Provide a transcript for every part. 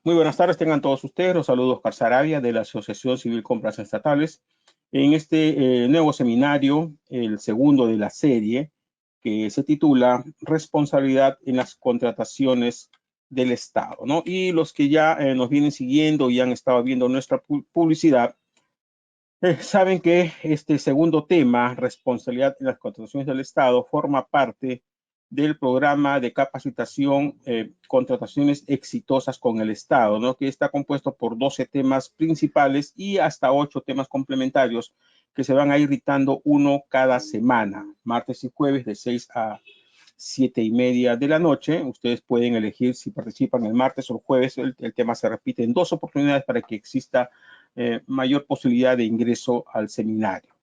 Muy buenas tardes, tengan todos ustedes. Los saludos Oscar Sarabia de la Asociación Civil Compras Estatales. En este nuevo seminario, el segundo de la serie, que se titula Responsabilidad en las contrataciones del Estado, ¿no? Y los que ya nos vienen siguiendo y han estado viendo nuestra publicidad, saben que este segundo tema, responsabilidad en las contrataciones del Estado, forma parte del programa de capacitación Contrataciones Exitosas con el Estado, ¿no? Que está compuesto por 12 temas principales y hasta 8 temas complementarios que se van a ir dictando uno cada semana, martes y jueves de 6 a 7:30 de la noche. Ustedes pueden elegir si participan el martes o el jueves. El tema se repite en 2 oportunidades para que exista mayor posibilidad de ingreso al seminario.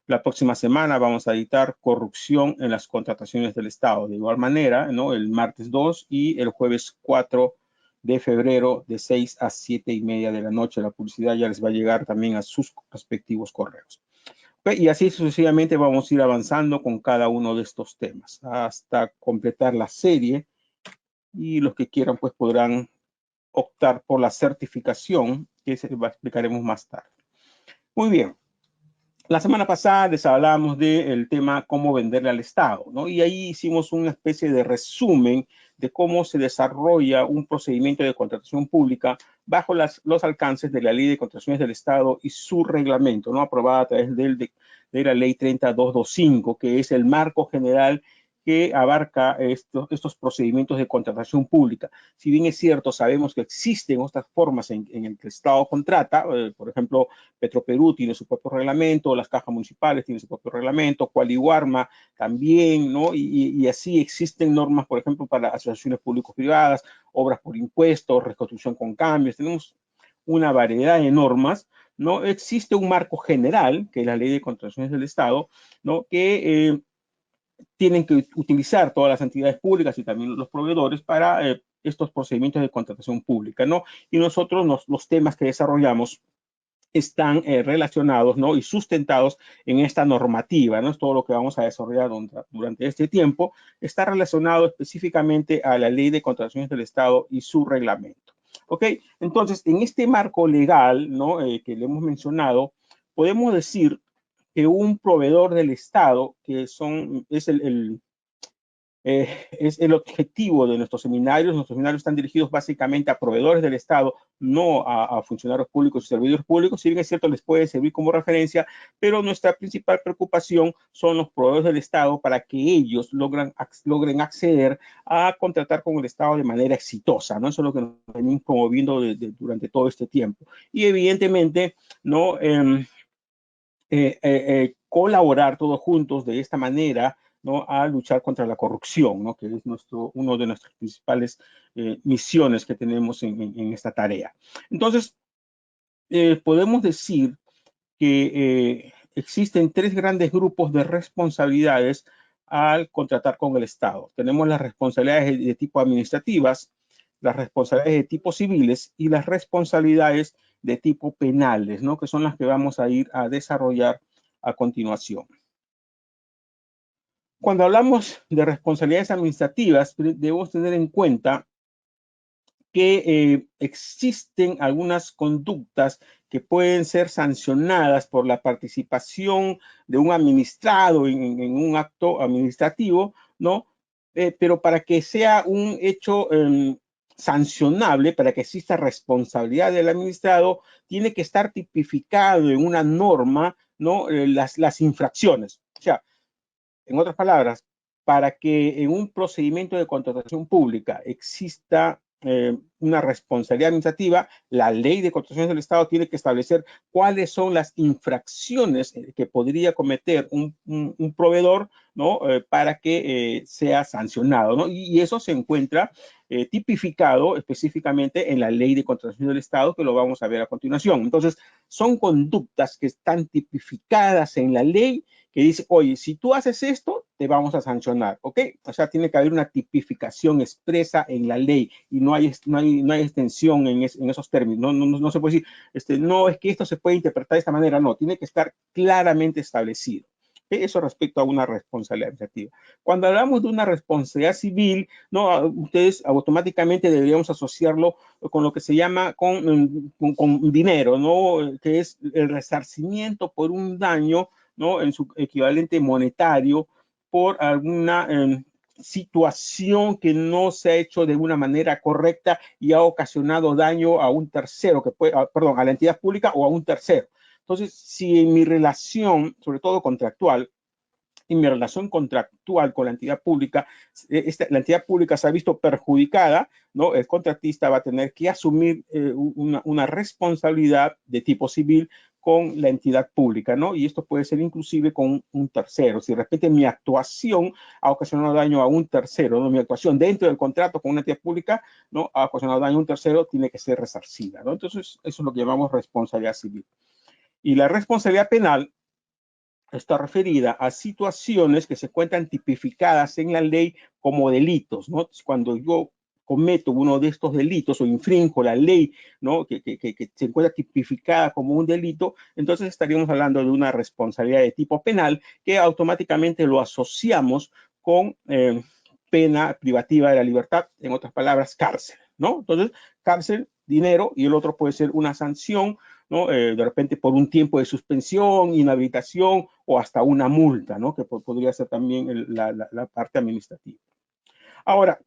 La próxima semana vamos a editar corrupción en las contrataciones del Estado. De igual manera, ¿no? El martes 2 y el jueves 4 de febrero de 6 a 7:30 de la noche. La publicidad ya les va a llegar también a sus respectivos correos. Y así sucesivamente vamos a ir avanzando con cada uno de estos temas hasta completar la serie, y los que quieran pues podrán optar por la certificación que explicaremos más tarde. Muy bien. La semana pasada les hablábamos del tema cómo venderle al Estado, ¿no? Y ahí hicimos una especie de resumen de cómo se desarrolla un procedimiento de contratación pública bajo los alcances de la Ley de Contrataciones del Estado y su reglamento, ¿no? Aprobada a través de la Ley 30225, que es el marco general que abarca estos procedimientos de contratación pública. Si bien es cierto, sabemos que existen otras formas en que el Estado contrata, por ejemplo, Petroperú tiene su propio reglamento, las cajas municipales tienen su propio reglamento, Qualiguarma también, ¿no? Y así existen normas, por ejemplo, para asociaciones público-privadas, obras por impuestos, reconstrucción con cambios. Tenemos una variedad de normas, ¿no? Existe un marco general, que es la Ley de Contrataciones del Estado, ¿no? Que tienen que utilizar todas las entidades públicas y también los proveedores para estos procedimientos de contratación pública, ¿no? Y nosotros los temas que desarrollamos están relacionados, ¿no? Y sustentados en esta normativa, ¿no? Es todo lo que vamos a desarrollar durante este tiempo, está relacionado específicamente a la Ley de Contrataciones del Estado y su reglamento. ¿Ok? Entonces, en este marco legal, ¿no? Que le hemos mencionado, podemos decir que un proveedor del Estado, que es el objetivo de nuestros seminarios. Nuestros seminarios están dirigidos básicamente a proveedores del Estado, no a funcionarios públicos y servidores públicos. Si bien es cierto, les puede servir como referencia, pero nuestra principal preocupación son los proveedores del Estado para que ellos logren acceder a contratar con el Estado de manera exitosa, ¿no? Eso es lo que nos venimos promoviendo durante todo este tiempo. Y evidentemente, ¿no? Colaborar todos juntos de esta manera, ¿no? A luchar contra la corrupción, ¿no? Que es uno de nuestras principales misiones que tenemos en esta tarea. Entonces, podemos decir que existen 3 grandes grupos de responsabilidades al contratar con el Estado. Tenemos las responsabilidades de tipo administrativas, las responsabilidades de tipo civiles y las responsabilidades de tipo penales, ¿no? Que son las que vamos a ir a desarrollar a continuación. Cuando hablamos de responsabilidades administrativas, debemos tener en cuenta que existen algunas conductas que pueden ser sancionadas por la participación de un administrado en un acto administrativo, ¿no? Pero para que sea un hecho sancionable, para que exista responsabilidad del administrado, tiene que estar tipificado en una norma, ¿no? Las infracciones. O sea, en otras palabras, para que en un procedimiento de contratación pública exista una responsabilidad administrativa, la Ley de Contrataciones del Estado tiene que establecer cuáles son las infracciones que podría cometer un proveedor, ¿no? Para que sea sancionado, ¿no? Y eso se encuentra tipificado específicamente en la Ley de Contrataciones del Estado, que lo vamos a ver a continuación. Entonces, son conductas que están tipificadas en la ley, que dice, oye, si tú haces esto, te vamos a sancionar, ¿ok? O sea, tiene que haber una tipificación expresa en la ley y no hay extensión en esos términos. No se puede decir, no, es que esto se puede interpretar de esta manera. No, tiene que estar claramente establecido, Eso respecto a una responsabilidad administrativa. Cuando hablamos de una responsabilidad civil, ¿no? Ustedes automáticamente deberíamos asociarlo con lo que se llama con dinero, ¿no? Que es el resarcimiento por un daño, ¿no? En su equivalente monetario por alguna situación que no se ha hecho de una manera correcta y ha ocasionado daño a un tercero, perdón, a la entidad pública o a un tercero. Entonces, si en mi relación, sobre todo contractual, en mi relación contractual con la entidad pública, la entidad pública se ha visto perjudicada, ¿no? El contratista va a tener que asumir una responsabilidad de tipo civil con la entidad pública, ¿no? Y esto puede ser inclusive con un tercero. Si de repente mi actuación ha ocasionado daño a un tercero, ¿no? Mi actuación dentro del contrato con una entidad pública, ¿no? Ha ocasionado daño a un tercero, tiene que ser resarcida, ¿no? Entonces, eso es lo que llamamos responsabilidad civil. Y la responsabilidad penal está referida a situaciones que se encuentran tipificadas en la ley como delitos, ¿no? Cuando yo cometo uno de estos delitos o infrinjo la ley, ¿no? Que se encuentra tipificada como un delito, entonces estaríamos hablando de una responsabilidad de tipo penal que automáticamente lo asociamos con pena privativa de la libertad, en otras palabras, cárcel, ¿no? Entonces, cárcel, dinero, y el otro puede ser una sanción, ¿no? De repente por un tiempo de suspensión, inhabilitación o hasta una multa, ¿no? Que podría ser también la parte administrativa. Ahora,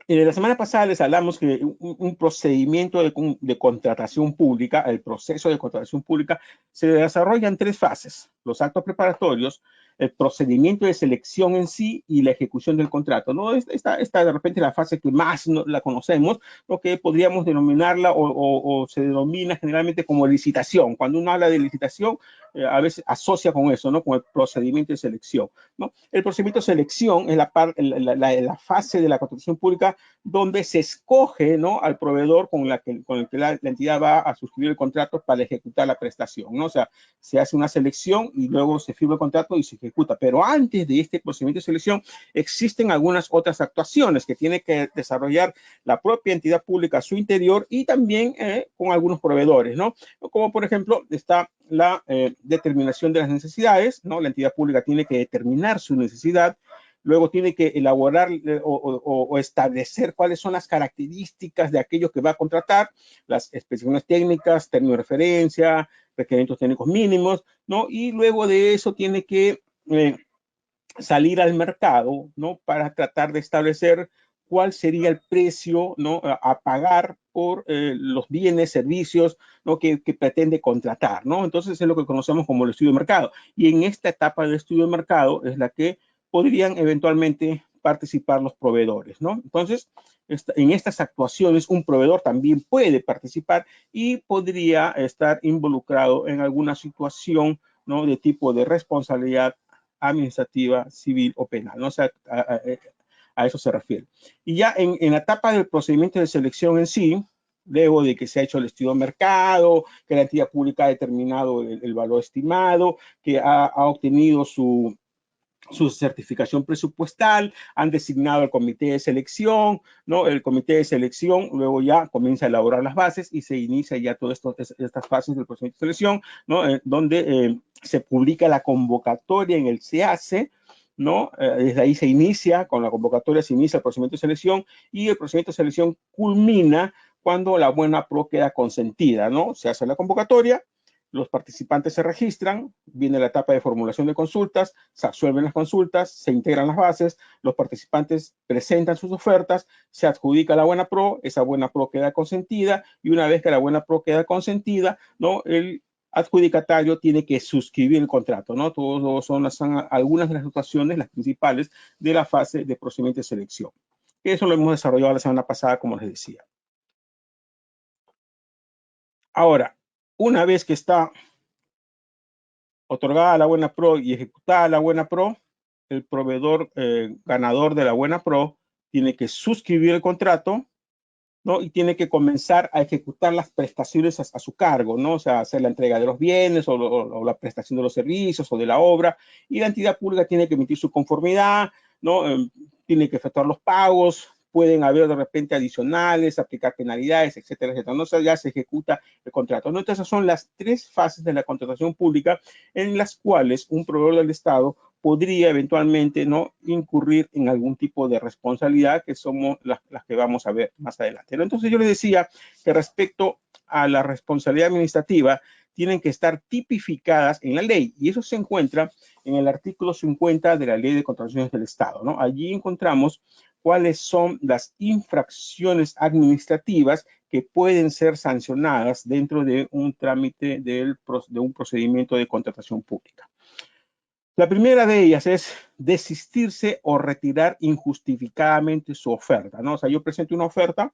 la semana pasada les hablamos que un procedimiento de contratación pública, el proceso de contratación pública, se desarrolla en 3 fases: los actos preparatorios, el procedimiento de selección en sí y la ejecución del contrato, ¿no? Esta de repente la fase que más la conocemos, lo que podríamos denominarla o se denomina generalmente como licitación. Cuando uno habla de licitación, a veces asocia con eso, ¿no? Con el procedimiento de selección, ¿no? El procedimiento de selección es la fase de la contratación pública donde se escoge, ¿no? Al proveedor con el que la entidad va a suscribir el contrato para ejecutar la prestación, ¿no? O sea, se hace una selección y luego se firma el contrato y se ejecuta. Pero antes de este procedimiento de selección existen algunas otras actuaciones que tiene que desarrollar la propia entidad pública a su interior y también con algunos proveedores, ¿no? Como por ejemplo está la determinación de las necesidades, ¿no? La entidad pública tiene que determinar su necesidad, luego tiene que elaborar o establecer cuáles son las características de aquello que va a contratar, las especificaciones técnicas, términos de referencia, requerimientos técnicos mínimos, ¿no? Y luego de eso tiene que salir al mercado, ¿no? Para tratar de establecer cuál sería el precio, ¿no? A pagar por los bienes, servicios, ¿no? que pretende contratar, ¿no? Entonces es lo que conocemos como el estudio de mercado. Y en esta etapa del estudio de mercado es la que podrían eventualmente participar los proveedores, ¿no? Entonces, en estas actuaciones un proveedor también puede participar y podría estar involucrado en alguna situación, ¿no? De tipo de responsabilidad administrativa, civil o penal, ¿no? O sea, a eso se refiere. Y ya en la etapa del procedimiento de selección en sí, luego de que se ha hecho el estudio de mercado, que la entidad pública ha determinado el valor estimado, que ha obtenido su certificación presupuestal, han designado el comité de selección, ¿no? El comité de selección luego ya comienza a elaborar las bases y se inicia ya todas estas fases del procedimiento de selección, ¿no? Donde se publica la convocatoria en el SEACE, ¿no? Desde ahí se inicia, con la convocatoria se inicia el procedimiento de selección y el procedimiento de selección culmina cuando la buena pro queda consentida, ¿no? Se hace la convocatoria, los participantes se registran, viene la etapa de formulación de consultas, se absuelven las consultas, se integran las bases, los participantes presentan sus ofertas, se adjudica la buena pro, esa buena pro queda consentida y una vez que la buena pro queda consentida, ¿no? El adjudicatario tiene que suscribir el contrato, ¿no? Todos son algunas de las situaciones, las principales, de la fase de procedimiento de selección. Eso lo hemos desarrollado la semana pasada, como les decía. Ahora, una vez que está otorgada la buena pro y ejecutada la buena pro, el proveedor ganador de la buena pro tiene que suscribir el contrato, ¿no? Y tiene que comenzar a ejecutar las prestaciones a su cargo, ¿no? O sea, hacer la entrega de los bienes o la prestación de los servicios o de la obra, y la entidad pública tiene que emitir su conformidad, ¿no? Tiene que efectuar los pagos, pueden haber de repente adicionales, aplicar penalidades, etcétera, etcétera. No, ya se ejecuta el contrato. ¿No? Entonces, son las 3 fases de la contratación pública en las cuales un proveedor del Estado podría eventualmente no incurrir en algún tipo de responsabilidad, que somos las que vamos a ver más adelante. ¿No? Entonces, yo les decía que respecto a la responsabilidad administrativa, tienen que estar tipificadas en la ley, y eso se encuentra en el artículo 50 de la Ley de Contrataciones del Estado, ¿no? Allí encontramos cuáles son las infracciones administrativas que pueden ser sancionadas dentro de un trámite de un procedimiento de contratación pública. La primera de ellas es desistirse o retirar injustificadamente su oferta, ¿no? O sea, yo presento una oferta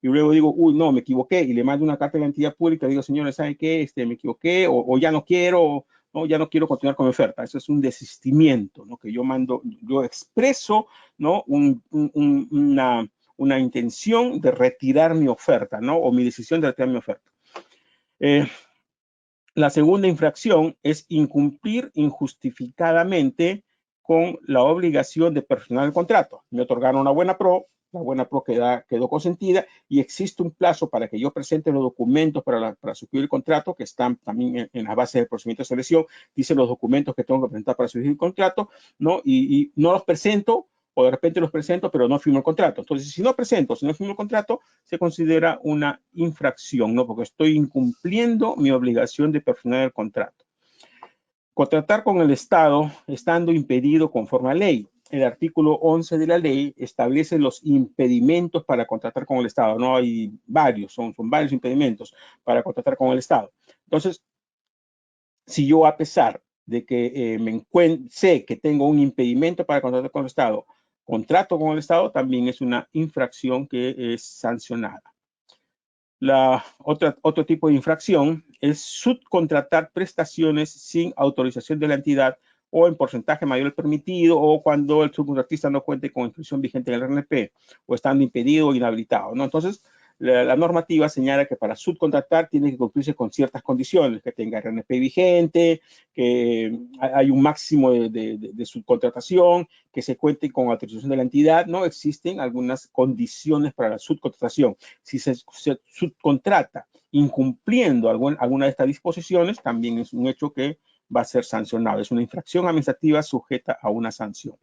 y luego digo, uy, no, me equivoqué, y le mando una carta de la entidad pública y digo, señores, ¿saben qué? Me equivoqué, o ya no quiero, ¿no? Ya no quiero continuar con mi oferta. Eso es un desistimiento, ¿no? Que yo mando, yo expreso, ¿no? Una intención de retirar mi oferta, ¿no? O mi decisión de retirar mi oferta. La segunda infracción es incumplir injustificadamente con la obligación de perfeccionar el contrato. Me otorgaron una buena pro, la buena pro quedó consentida y existe un plazo para que yo presente los documentos para suscribir el contrato, que están también en la base del procedimiento de selección. Dice los documentos que tengo que presentar para suscribir el contrato, ¿no? Y no los presento, o de repente los presento, pero no firmo el contrato. Entonces, si no firmo el contrato, se considera una infracción, ¿no? Porque estoy incumpliendo mi obligación de perfeccionar el contrato. Contratar con el Estado estando impedido conforme a ley. El artículo 11 de la ley establece los impedimentos para contratar con el Estado. No hay varios, son varios impedimentos para contratar con el Estado. Entonces, si yo, a pesar de que sé que tengo un impedimento para contratar con el Estado, contrato con el Estado, también es una infracción que es sancionada. Otro tipo de infracción es subcontratar prestaciones sin autorización de la entidad o en porcentaje mayor al permitido, o cuando el subcontratista no cuente con inscripción vigente en el RNP o estando impedido o inhabilitado, ¿no? Entonces, la normativa señala que para subcontratar tiene que cumplirse con ciertas condiciones, que tenga RNP vigente, que hay un máximo de subcontratación, que se cuente con autorización de la entidad. No existen algunas condiciones para la subcontratación. Si se subcontrata incumpliendo alguna de estas disposiciones, también es un hecho que va a ser sancionado. Es una infracción administrativa sujeta a una sanción.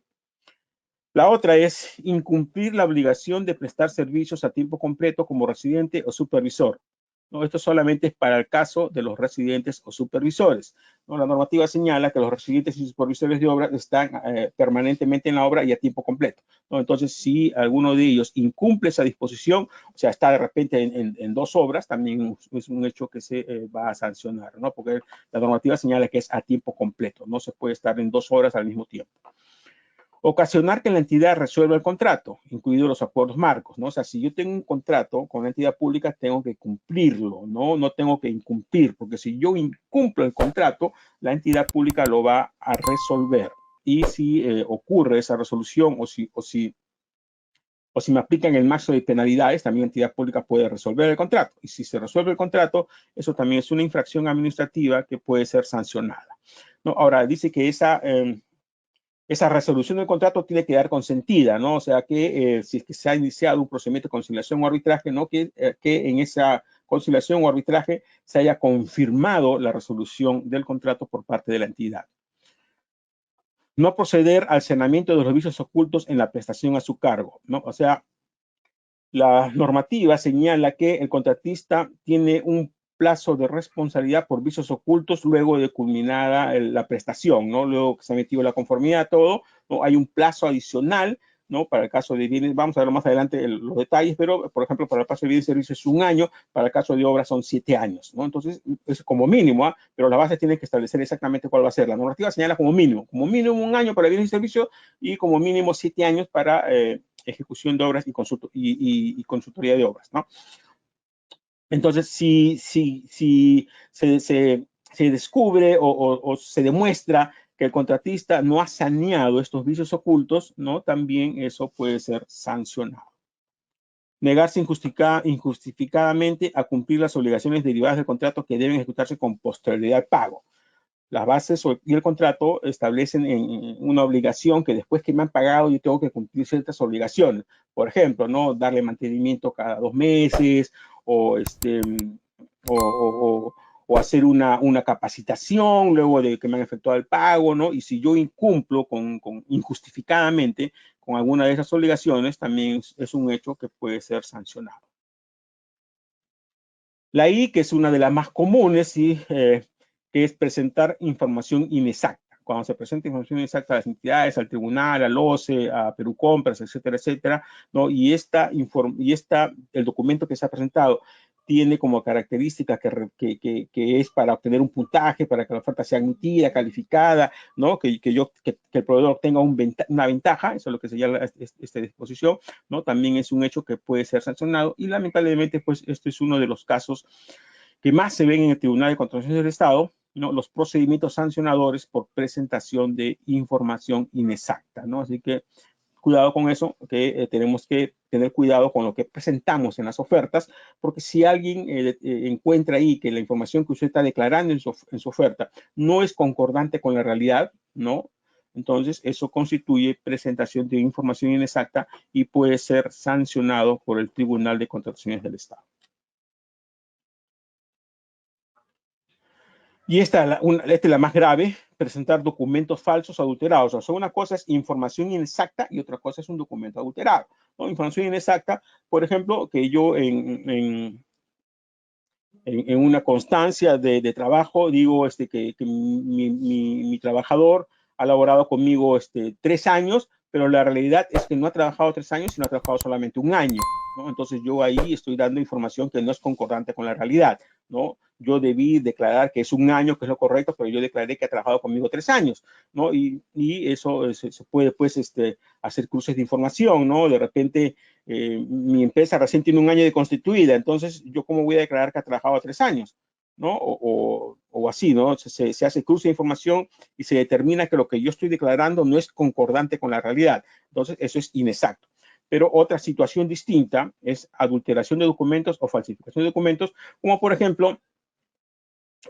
La otra es incumplir la obligación de prestar servicios a tiempo completo como residente o supervisor. ¿No? Esto solamente es para el caso de los residentes o supervisores. ¿No? La normativa señala que los residentes y supervisores de obra están permanentemente en la obra y a tiempo completo. ¿No? Entonces, si alguno de ellos incumple esa disposición, o sea, está de repente en 2 obras, también es un hecho que se va a sancionar, ¿no? Porque la normativa señala que es a tiempo completo. No se puede estar en 2 obras al mismo tiempo. Ocasionar que la entidad resuelva el contrato, incluidos los acuerdos marcos, ¿no? O sea, si yo tengo un contrato con la entidad pública, tengo que cumplirlo, ¿no? No tengo que incumplir, porque si yo incumplo el contrato, la entidad pública lo va a resolver. Y si ocurre esa resolución o si me aplican el máximo de penalidades, también la entidad pública puede resolver el contrato. Y si se resuelve el contrato, eso también es una infracción administrativa que puede ser sancionada, ¿no? Ahora, dice que esa resolución del contrato tiene que dar consentida, ¿no? O sea, que si es que se ha iniciado un procedimiento de conciliación o arbitraje, ¿no? Que en esa conciliación o arbitraje se haya confirmado la resolución del contrato por parte de la entidad. No proceder al saneamiento de los vicios ocultos en la prestación a su cargo, ¿no? O sea, la normativa señala que el contratista tiene un plazo de responsabilidad por vicios ocultos luego de culminada la prestación, ¿no? Luego que se ha metido la conformidad, todo, ¿no? Hay un plazo adicional, ¿no? Para el caso de bienes, vamos a ver más adelante los detalles, pero, por ejemplo, para el caso de bienes y servicios es 1 año, para el caso de obras son 7 años, ¿no? Entonces, es como mínimo, pero la base tiene que establecer exactamente cuál va a ser. La normativa señala como mínimo 1 año para bienes y servicios y como mínimo 7 años para ejecución de obras y consultoría de obras, ¿no? Entonces, si se descubre o se demuestra que el contratista no ha saneado estos vicios ocultos, ¿no? También eso puede ser sancionado. Negarse injustificadamente a cumplir las obligaciones derivadas del contrato que deben ejecutarse con posterioridad al pago. las bases y el contrato establecen en una obligación que después que me han pagado yo tengo que cumplir ciertas obligaciones. Por ejemplo, ¿no? Darle mantenimiento cada 2 meses o, o, o hacer una capacitación luego de que me han efectuado el pago, ¿no? Y si yo incumplo injustificadamente con alguna de esas obligaciones, también es un hecho que puede ser sancionado. La I, que es una de las más comunes, ¿sí? Que es presentar información inexacta. Cuando se presenta información inexacta a las entidades, al tribunal, al OCE, a Perú Compras, etcétera, etcétera, ¿no? Y el documento que se ha presentado tiene como característica que es para obtener un puntaje, para que la oferta sea admitida, calificada, ¿no? Que el proveedor tenga una ventaja, eso es lo que se llama esta disposición, ¿no? También es un hecho que puede ser sancionado y lamentablemente, pues, esto es uno de los casos que más se ven en el Tribunal de Contrataciones del Estado, ¿no? Los procedimientos sancionadores por presentación de información inexacta, ¿no? Así que cuidado con eso, que tenemos que tener cuidado con lo que presentamos en las ofertas, porque si alguien encuentra ahí que la información que usted está declarando en su oferta no es concordante con la realidad, ¿no? Entonces, eso constituye presentación de información inexacta y puede ser sancionado por el Tribunal de Contrataciones del Estado. Y esta es la más grave, presentar documentos falsos adulterados. O sea, una cosa es información inexacta y otra cosa es un documento adulterado, ¿no? Información inexacta, por ejemplo, que yo en una constancia de trabajo digo que mi trabajador ha laborado conmigo 3 años, pero la realidad es que no ha trabajado 3 años, sino ha trabajado solamente 1 año, ¿no? Entonces yo ahí estoy dando información que no es concordante con la realidad, ¿no? Yo debí declarar que es 1 año, que es lo correcto, pero yo declaré que ha trabajado conmigo 3 años, ¿no? Y eso se puede, pues, hacer cruces de información, ¿no? De repente, mi empresa recién tiene 1 año de constituida, entonces, ¿yo cómo voy a declarar que ha trabajado 3 años? ¿No? O así, ¿no? Se hace cruce de información y se determina que lo que yo estoy declarando no es concordante con la realidad. Entonces, eso es inexacto. Pero otra situación distinta es adulteración de documentos o falsificación de documentos, como por ejemplo,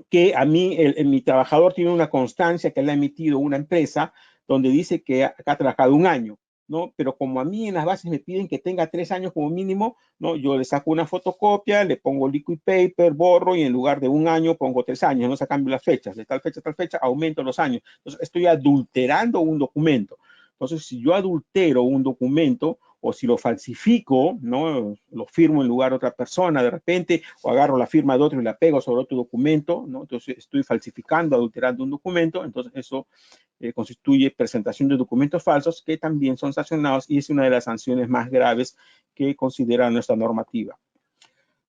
que a mí, mi trabajador tiene una constancia que le ha emitido una empresa donde dice que ha trabajado 1 año, ¿no? Pero como a mí en las bases me piden que tenga 3 años como mínimo, ¿no? Yo le saco una fotocopia, le pongo liquid paper, borro y en lugar de 1 año pongo 3 años, no se cambio las fechas, de tal fecha a tal fecha aumento los años. Entonces estoy adulterando un documento. Entonces, si yo adultero un documento o si lo falsifico, ¿no? Lo firmo en lugar de otra persona de repente, o agarro la firma de otro y la pego sobre otro documento, ¿no? Entonces estoy falsificando, adulterando un documento, entonces eso constituye presentación de documentos falsos que también son sancionados y es una de las sanciones más graves que considera nuestra normativa.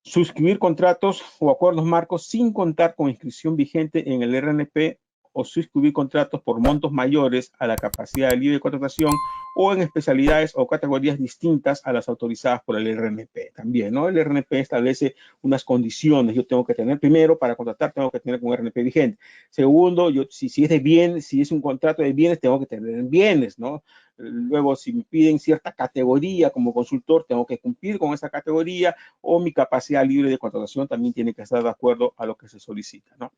Suscribir contratos o acuerdos marcos sin contar con inscripción vigente en el RNP o suscribir contratos por montos mayores a la capacidad de libre contratación o en especialidades o categorías distintas a las autorizadas por el RNP. También, ¿no? El RNP establece unas condiciones. Yo tengo que tener, primero, para contratar, tengo que tener un RNP vigente. Segundo, si es de bienes, si es un contrato de bienes, tengo que tener bienes, ¿no? Luego, si me piden cierta categoría como consultor, tengo que cumplir con esa categoría o mi capacidad libre de contratación también tiene que estar de acuerdo a lo que se solicita, ¿no?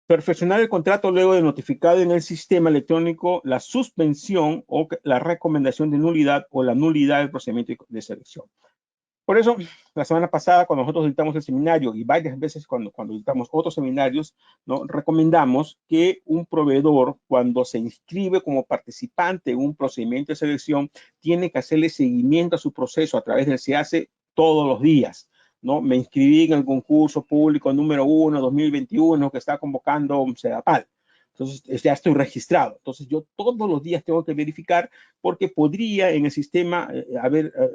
Perfeccionar el contrato luego de notificado en el sistema electrónico la suspensión o la recomendación de nulidad o la nulidad del procedimiento de selección. Por eso, la semana pasada, cuando nosotros dictamos el seminario y varias veces cuando dictamos otros seminarios, ¿no? Recomendamos que un proveedor, cuando se inscribe como participante en un procedimiento de selección, tiene que hacerle seguimiento a su proceso a través del SEACE todos los días, ¿no? Me inscribí en el concurso público número 1 2021 que está convocando CEDAPAL. Entonces, ya estoy registrado. Entonces, yo todos los días tengo que verificar porque podría en el sistema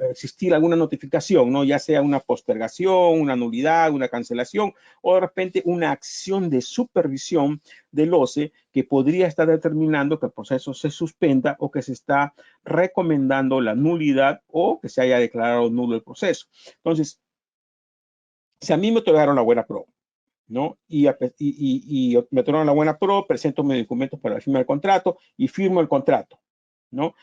existir alguna notificación, ¿no? Ya sea una postergación, una nulidad, una cancelación o de repente una acción de supervisión del OCE que podría estar determinando que el proceso se suspenda o que se está recomendando la nulidad o que se haya declarado nulo el proceso. Entonces, si a mí me otorgaron la buena prueba, ¿no? Y me otorgaron la buena pro, presento mis documentos para la firma del contrato y firmo el contrato, ¿no?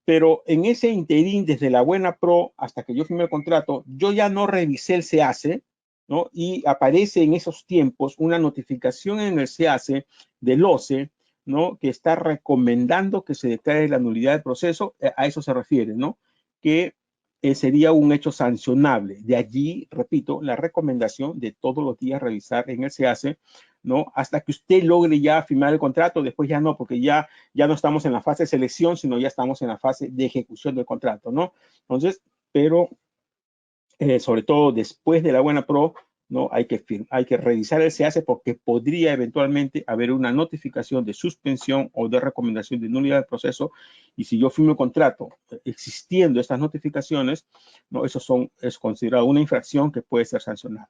Pero en ese interín, desde la buena pro hasta que yo firme el contrato, yo ya no revisé el SEACE, ¿no? Y aparece en esos tiempos una notificación en el SEACE del OCE, ¿no? Que está recomendando que se declare la nulidad del proceso, a eso se refiere, ¿no? Que sería un hecho sancionable. De allí, repito, la recomendación de todos los días revisar en el SEACE, ¿no? Hasta que usted logre ya firmar el contrato, después ya no, porque ya no estamos en la fase de selección, sino ya estamos en la fase de ejecución del contrato, ¿no? Entonces, pero sobre todo después de la buena pro, ¿no? Hay que revisar el SEACE porque podría eventualmente haber una notificación de suspensión o de recomendación de nulidad del proceso, y si yo firmo el contrato existiendo estas notificaciones, ¿no? Eso es considerado una infracción que puede ser sancionada.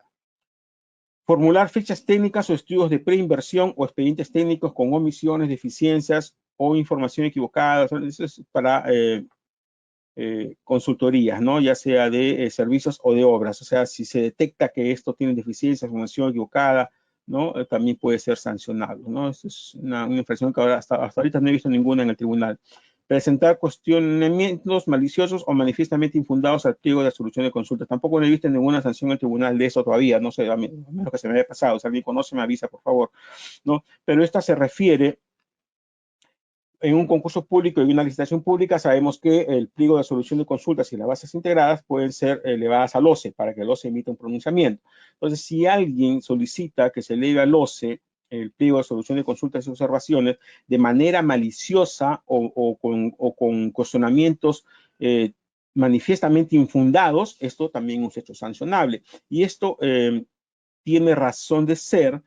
Formular fichas técnicas o estudios de preinversión o expedientes técnicos con omisiones, deficiencias o información equivocada. Eso es para consultorías, ¿no? Ya sea de servicios o de obras. O sea, si se detecta que esto tiene deficiencias, información equivocada, ¿no? También puede ser sancionado, ¿no? Esa es una infracción que ahora hasta ahorita no he visto ninguna en el tribunal. Presentar cuestionamientos maliciosos o manifiestamente infundados al pliego de solución de consultas. Tampoco no he visto ninguna sanción en el tribunal de eso todavía, no sé, a menos que se me haya pasado. Si alguien conoce, me avisa, por favor, ¿no? Pero esta se refiere en un concurso público y una licitación pública. Sabemos que el pliego de solución de consultas y las bases integradas pueden ser elevadas al OCE para que el OCE emita un pronunciamiento. Entonces, si alguien solicita que se eleve al OCE el pliego de solución de consultas y observaciones de manera maliciosa o con cuestionamientos manifiestamente infundados, esto también es un hecho sancionable. Y esto tiene razón de ser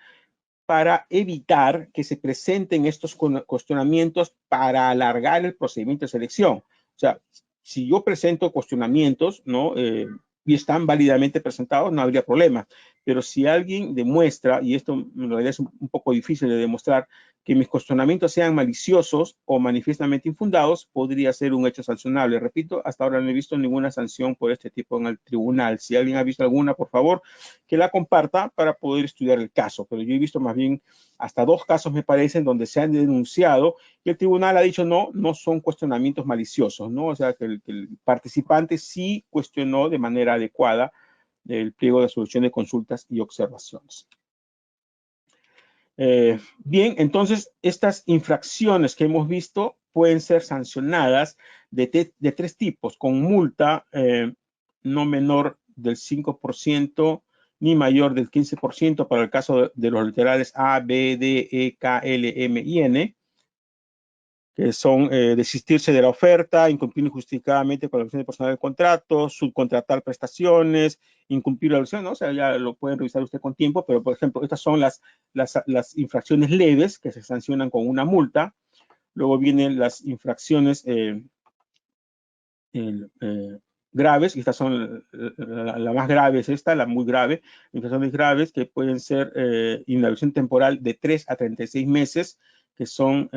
para evitar que se presenten estos cuestionamientos para alargar el procedimiento de selección. O sea, si yo presento cuestionamientos, ¿no? Y están válidamente presentados, no habría problema. Pero si alguien demuestra, y esto en realidad es un poco difícil de demostrar, que mis cuestionamientos sean maliciosos o manifiestamente infundados, podría ser un hecho sancionable. Repito, hasta ahora no he visto ninguna sanción por este tipo en el tribunal. Si alguien ha visto alguna, por favor, que la comparta para poder estudiar el caso. Pero yo he visto más bien hasta 2 casos, me parecen, donde se han denunciado y el tribunal ha dicho no son cuestionamientos maliciosos, ¿no? O sea, que el participante sí cuestionó de manera adecuada el pliego de solución de consultas y observaciones. Bien, entonces estas infracciones que hemos visto pueden ser sancionadas de 3 tipos, con multa no menor del 5% ni mayor del 15% para el caso de los literales A, B, D, E, K, L, M y N, que son desistirse de la oferta, incumplir injustificadamente con la obligación de personal del contrato, subcontratar prestaciones, incumplir la obligación, ¿no? O sea, ya lo pueden revisar usted con tiempo, pero por ejemplo, estas son las infracciones leves que se sancionan con una multa. Luego vienen las infracciones graves, y estas son la más grave, es esta, la muy grave, infracciones graves que pueden ser inhabilitación temporal de 3 a 36 meses, que son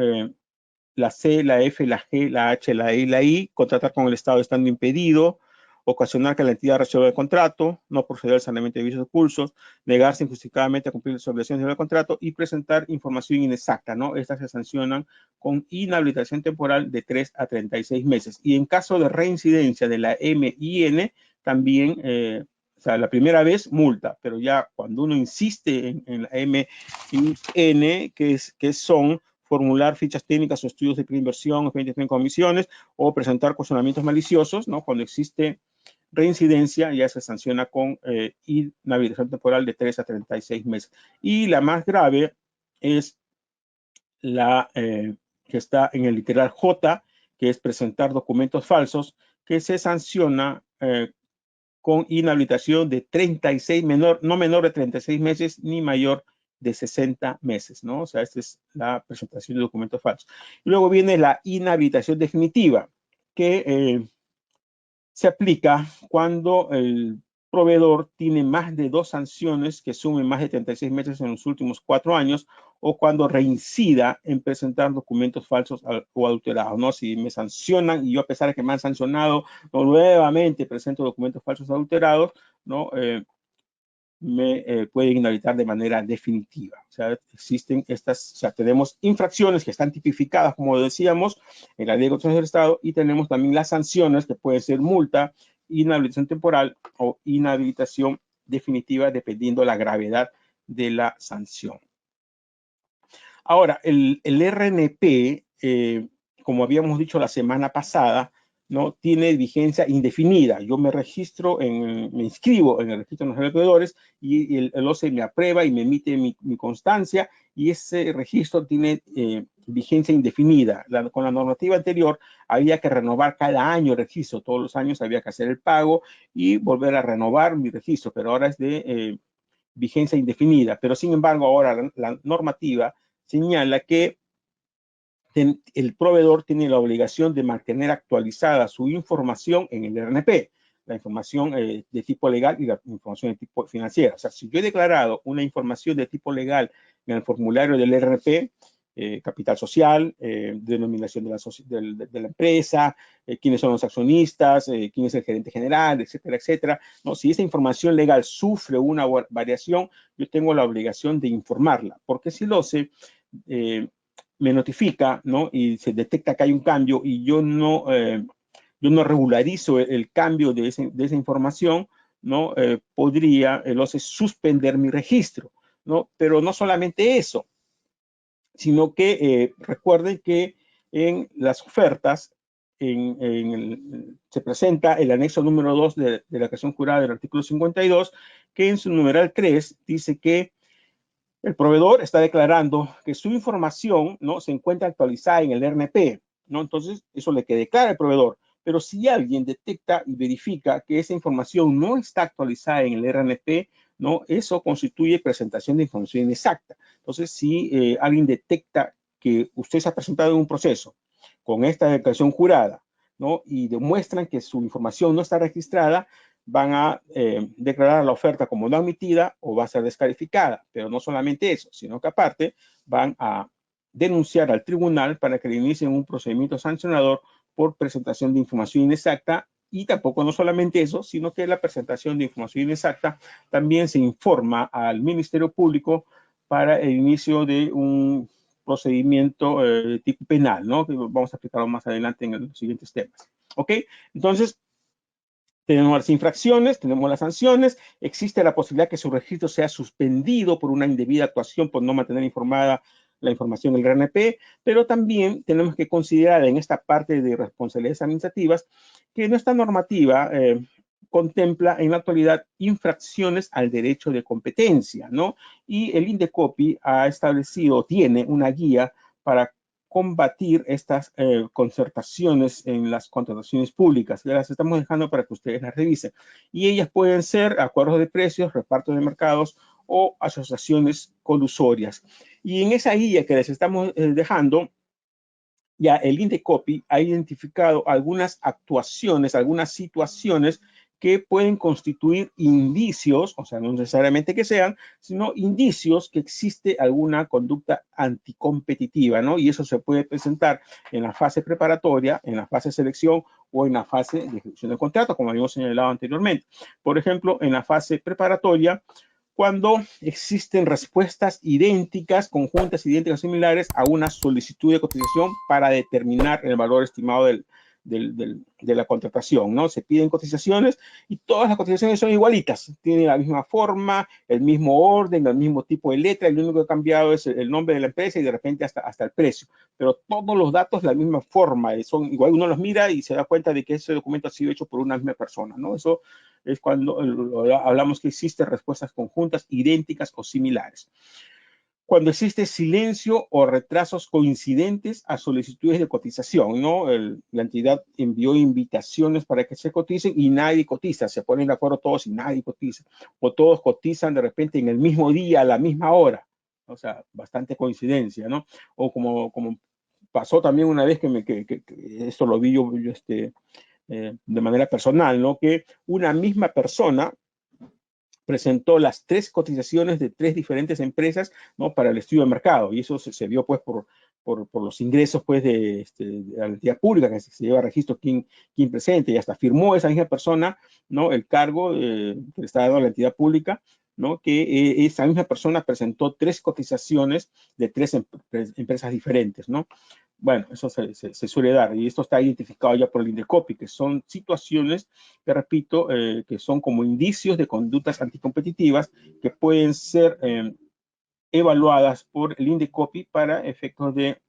la C, la F, la G, la H, la E y la I, contratar con el Estado estando impedido, ocasionar que la entidad resuelva el contrato, no proceder al saneamiento de vicios o cursos, negarse injustificadamente a cumplir las obligaciones del contrato y presentar información inexacta, ¿no? Estas se sancionan con inhabilitación temporal de 3 a 36 meses. Y en caso de reincidencia de la M y N, también, o sea, la primera vez multa, pero ya cuando uno insiste en la M y N, que son formular fichas técnicas o estudios de preinversión, expedientes en comisiones, o presentar cuestionamientos maliciosos, ¿no? Cuando existe reincidencia, ya se sanciona con inhabilitación temporal de 3 a 36 meses. Y la más grave es la que está en el literal J, que es presentar documentos falsos, que se sanciona con inhabilitación de 36, no menor de 36 meses, ni mayor de 60 meses, ¿no? O sea, esta es la presentación de documentos falsos. Y luego viene la inhabilitación definitiva, que se aplica cuando el proveedor tiene más de 2 sanciones que sumen más de 36 meses en los últimos 4 años, o cuando reincida en presentar documentos falsos o adulterados, ¿no? Si me sancionan y yo, a pesar de que me han sancionado, nuevamente presento documentos falsos o adulterados, ¿no? Me pueden inhabilitar de manera definitiva. O sea, existen estas, o sea, tenemos infracciones que están tipificadas, como decíamos, en la Ley de Contratación del Estado, y tenemos también las sanciones que pueden ser multa, inhabilitación temporal o inhabilitación definitiva dependiendo la gravedad de la sanción. Ahora, el RNP, como habíamos dicho la semana pasada, ¿no? Tiene vigencia indefinida. Yo me inscribo en el Registro Nacional de Proveedores y el OCE me aprueba y me emite mi constancia, y ese registro tiene vigencia indefinida. Con la normativa anterior había que renovar cada año el registro. Todos los años había que hacer el pago y volver a renovar mi registro, pero ahora es de vigencia indefinida. Pero sin embargo, ahora la normativa señala que el proveedor tiene la obligación de mantener actualizada su información en el RNP, la información de tipo legal y la información de tipo financiera. O sea, si yo he declarado una información de tipo legal en el formulario del RNP, capital social, denominación de la empresa, quiénes son los accionistas, quién es el gerente general, etcétera, etcétera, ¿no? Si esa información legal sufre una variación, yo tengo la obligación de informarla, porque si lo sé, me notifica, ¿no? Y se detecta que hay un cambio y yo no regularizo el cambio de esa información, ¿no? Podría el OCE suspender mi registro, ¿no? Pero no solamente eso, sino que recuerden que en las ofertas se presenta el anexo número 2 de la declaración jurada del artículo 52, que en su numeral 3 dice que el proveedor está declarando que su información, ¿no? Se encuentra actualizada en el RNP, ¿no? Entonces, eso le que declara el proveedor. Pero si alguien detecta y verifica que esa información no está actualizada en el RNP, ¿no? Eso constituye presentación de información inexacta. Entonces, si alguien detecta que usted se ha presentado en un proceso con esta declaración jurada, ¿no? Y demuestran que su información no está registrada, van a declarar la oferta como no admitida o va a ser descalificada. Pero no solamente eso, sino que aparte van a denunciar al tribunal para que le inicien un procedimiento sancionador por presentación de información inexacta. Y tampoco no solamente eso, sino que la presentación de información inexacta también se informa al Ministerio Público para el inicio de un procedimiento tipo penal, ¿no? Que vamos a explicarlo más adelante en los siguientes temas. ¿Ok? Entonces, tenemos las infracciones, tenemos las sanciones, existe la posibilidad que su registro sea suspendido por una indebida actuación por no mantener informada la información del RNP, pero también tenemos que considerar en esta parte de responsabilidades administrativas que nuestra normativa contempla en la actualidad infracciones al derecho de competencia, ¿no? Y el INDECOPI ha establecido, tiene una guía para combatir estas concertaciones en las contrataciones públicas. Ya las estamos dejando para que ustedes las revisen. Y ellas pueden ser acuerdos de precios, reparto de mercados o asociaciones colusorias. Y en esa guía que les estamos dejando, ya el INDECOPI ha identificado algunas actuaciones, algunas situaciones que pueden constituir indicios, o sea, no necesariamente que sean, sino indicios que existe alguna conducta anticompetitiva, ¿no? Y eso se puede presentar en la fase preparatoria, en la fase de selección o en la fase de ejecución del contrato, como habíamos señalado anteriormente. Por ejemplo, en la fase preparatoria, cuando existen respuestas idénticas, conjuntas, idénticas, similares a una solicitud de cotización para determinar el valor estimado de la contratación, ¿no? Se piden cotizaciones y todas las cotizaciones son igualitas, tienen la misma forma, el mismo orden, el mismo tipo de letra, lo único que ha cambiado es el nombre de la empresa y de repente hasta el precio, pero todos los datos la misma forma, son igual, uno los mira y se da cuenta de que ese documento ha sido hecho por una misma persona, ¿no? Eso es cuando hablamos que existen respuestas conjuntas, idénticas o similares. Cuando existe silencio o retrasos coincidentes a solicitudes de cotización, ¿no? La entidad envió invitaciones para que se coticen y nadie cotiza, se ponen de acuerdo todos y nadie cotiza, o todos cotizan de repente en el mismo día, a la misma hora, o sea, bastante coincidencia, ¿no? O como pasó también una vez que esto lo vi yo de manera personal, ¿no? Que una misma persona presentó las 3 cotizaciones de 3 diferentes empresas, ¿no? Para el estudio de mercado, y eso se vio pues por los ingresos pues de la entidad pública que se lleva registro quién presente, y hasta firmó esa misma persona, ¿no? El cargo que le está dando a la entidad pública, ¿no? Que esa misma persona presentó 3 cotizaciones de 3 empresas diferentes, ¿no? bueno, eso se suele dar y esto está identificado ya por el INDECOPI, que son situaciones que, repito, que son como indicios de conductas anticompetitivas que pueden ser evaluadas por el INDECOPI para efectos de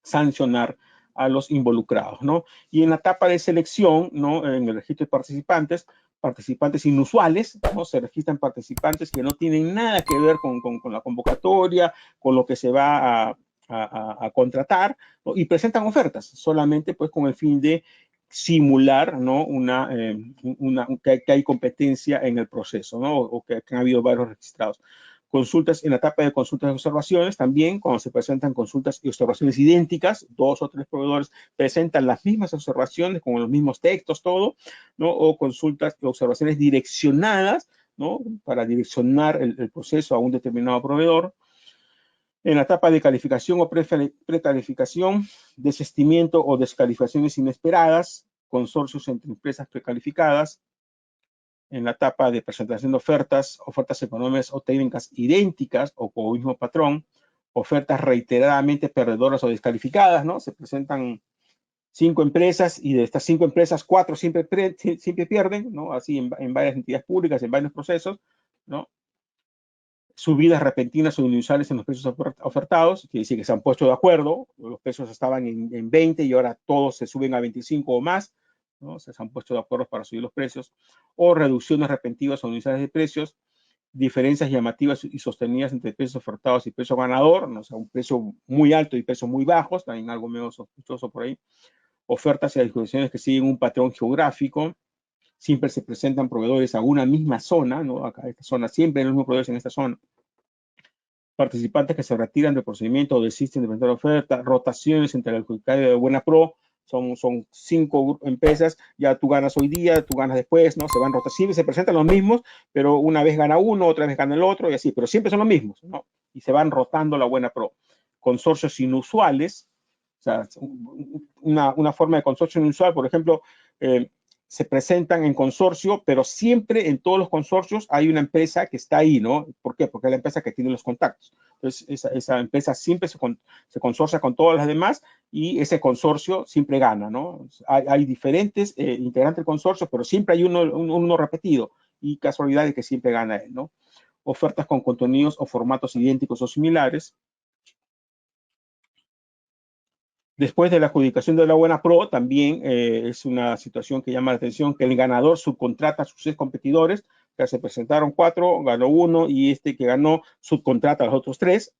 sancionar a los involucrados, ¿no? Y en la etapa de selección, ¿no? En el registro de participantes inusuales, ¿no? Se registran participantes que no tienen nada que ver con la convocatoria, con lo que se va a contratar, ¿no? Y presentan ofertas solamente pues con el fin de simular, ¿no? Que hay competencia en el proceso, ¿no? O que han habido varios registrados. Consultas en la etapa de consultas y observaciones, también cuando se presentan consultas y observaciones idénticas, 2 o 3 proveedores presentan las mismas observaciones con los mismos textos, todo, ¿no? O consultas y observaciones direccionadas, ¿no? Para direccionar el proceso a un determinado proveedor. En la etapa de calificación o precalificación, desistimiento o descalificaciones inesperadas, consorcios entre empresas precalificadas. En la etapa de presentación de ofertas económicas o técnicas idénticas o con el mismo patrón, ofertas reiteradamente perdedoras o descalificadas, ¿no? Se presentan 5 empresas y de estas 5 empresas, 4 siempre pierden, ¿no? Así en varias entidades públicas, en varios procesos, ¿no? Subidas repentinas o inusuales en los precios ofertados, quiere decir que se han puesto de acuerdo, los precios estaban en 20 y ahora todos se suben a 25 o más, ¿no? Se han puesto de acuerdo para subir los precios, o reducciones repentinas o inusuales de precios, diferencias llamativas y sostenidas entre precios ofertados y precio ganador, ¿no? O sea, un precio muy alto y precios muy bajos, también algo medio sospechoso por ahí, ofertas y adjudicaciones que siguen un patrón geográfico, siempre se presentan proveedores a una misma zona, ¿no? Acá esta zona, siempre hay los mismos proveedores en esta zona. Participantes que se retiran del procedimiento o desisten de presentar oferta, rotaciones entre el adjudicatario de Buena Pro, son 5 empresas, ya tú ganas hoy día, tú ganas después, ¿no? Se van rotando, siempre se presentan los mismos, pero una vez gana uno, otra vez gana el otro y así, pero siempre son los mismos, ¿no? Y se van rotando la Buena Pro. Consorcios inusuales, o sea, una forma de consorcio inusual, por ejemplo, se presentan en consorcio, pero siempre en todos los consorcios hay una empresa que está ahí, ¿no? ¿Por qué? Porque es la empresa que tiene los contactos. Entonces, esa empresa siempre se consorcia con todas las demás y ese consorcio siempre gana, ¿no? Hay diferentes integrantes del consorcio, pero siempre hay uno repetido y casualidad de que siempre gana él, ¿no? Ofertas con contenidos o formatos idénticos o similares. Después de la adjudicación de la Buena Pro, también es una situación que llama la atención que el ganador subcontrata a sus 6 competidores, que se presentaron 4, ganó 1 y este que ganó subcontrata a los otros 3,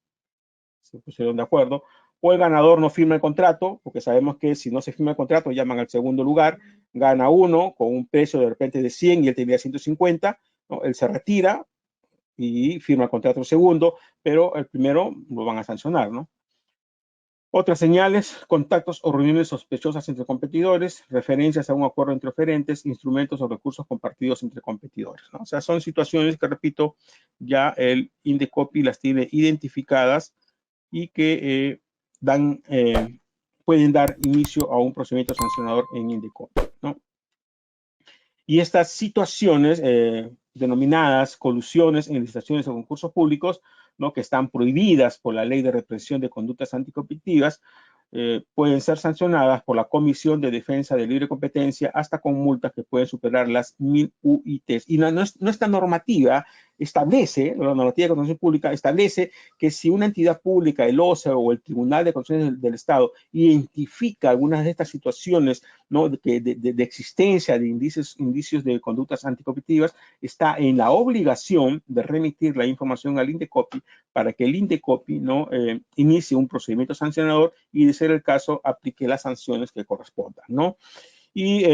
se pusieron de acuerdo, o el ganador no firma el contrato, porque sabemos que si no se firma el contrato llaman al segundo lugar, gana 1 con un precio de repente de 100 y él tenía 150, ¿no? Él se retira y firma el contrato segundo, pero el primero lo van a sancionar, ¿no? Otras señales, contactos o reuniones sospechosas entre competidores, referencias a un acuerdo entre oferentes, instrumentos o recursos compartidos entre competidores, ¿no? O sea, son situaciones que, repito, ya el INDECOPI las tiene identificadas y que pueden dar inicio a un procedimiento sancionador en INDECOPI, ¿no? Y estas situaciones, denominadas colusiones en licitaciones o concursos públicos, ¿no? Que están prohibidas por la Ley de Represión de Conductas Anticompetitivas, pueden ser sancionadas por la Comisión de Defensa de Libre Competencia hasta con multas que pueden superar las 1000 UITs. Y nuestra normativa establece, la normativa de contratación pública establece que si una entidad pública, el OCE o el Tribunal de Contrataciones del Estado, identifica algunas de estas situaciones, ¿no? de existencia de indicios de conductas anticompetitivas, está en la obligación de remitir la información al INDECOPI para que el INDECOPI, ¿no? Inicie un procedimiento sancionador y, de ser el caso, aplique las sanciones que correspondan, ¿no? Y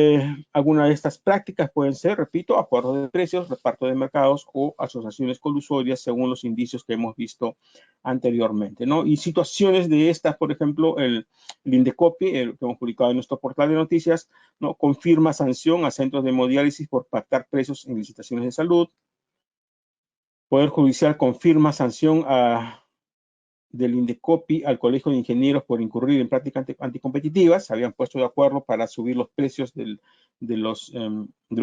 algunas de estas prácticas pueden ser, repito, acuerdos de precios, reparto de mercados o asociaciones colusorias según los indicios que hemos visto anteriormente, ¿no? Y situaciones de estas, por ejemplo, el INDECOPI, que hemos publicado en nuestro portal de noticias, ¿no? Confirma sanción a centros de hemodiálisis por pactar precios en licitaciones de salud. Poder Judicial confirma sanción del INDECOPI al Colegio de Ingenieros por incurrir en prácticas anticompetitivas. Se habían puesto de acuerdo para subir los precios de los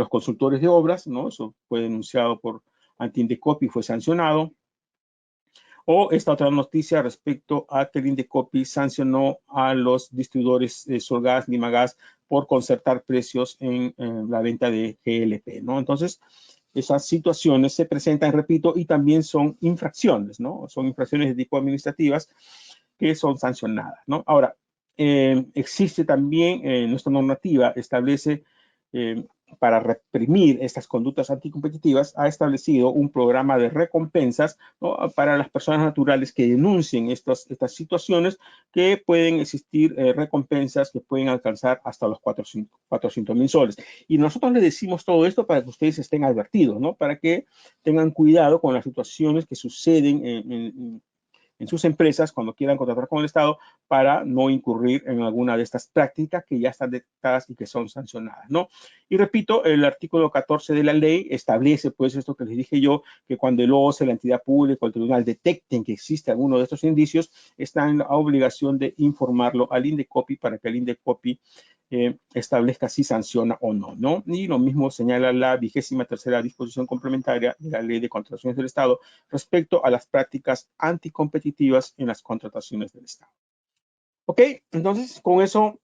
consultores de obras, ¿no? Eso fue denunciado por anti-INDECOPI y fue sancionado. O esta otra noticia respecto a que el Indecopi sancionó a los distribuidores Solgas, Limagas, por concertar precios en la venta de GLP, ¿no? Entonces, esas situaciones se presentan, repito, y también son infracciones, ¿no? Son infracciones de tipo administrativas que son sancionadas, ¿no? Ahora, existe también, nuestra normativa establece, para reprimir estas conductas anticompetitivas, ha establecido un programa de recompensas, ¿no?, para las personas naturales que denuncien estas situaciones, que pueden existir recompensas que pueden alcanzar hasta los 400.000 soles. Y nosotros les decimos todo esto para que ustedes estén advertidos, ¿no? Para que tengan cuidado con las situaciones que suceden en sus empresas cuando quieran contratar con el Estado, para no incurrir en alguna de estas prácticas que ya están detectadas y que son sancionadas, ¿no? Y repito, el artículo 14 de la ley establece, pues, esto que les dije yo, que cuando el OCE, la entidad pública o el tribunal detecten que existe alguno de estos indicios, están en la obligación de informarlo al Indecopi para que el Indecopi establezca si sanciona o no, ¿no? Y lo mismo señala la 23ª disposición complementaria de la Ley de Contrataciones del Estado respecto a las prácticas anticompetitivas en las contrataciones del Estado. Ok, entonces con eso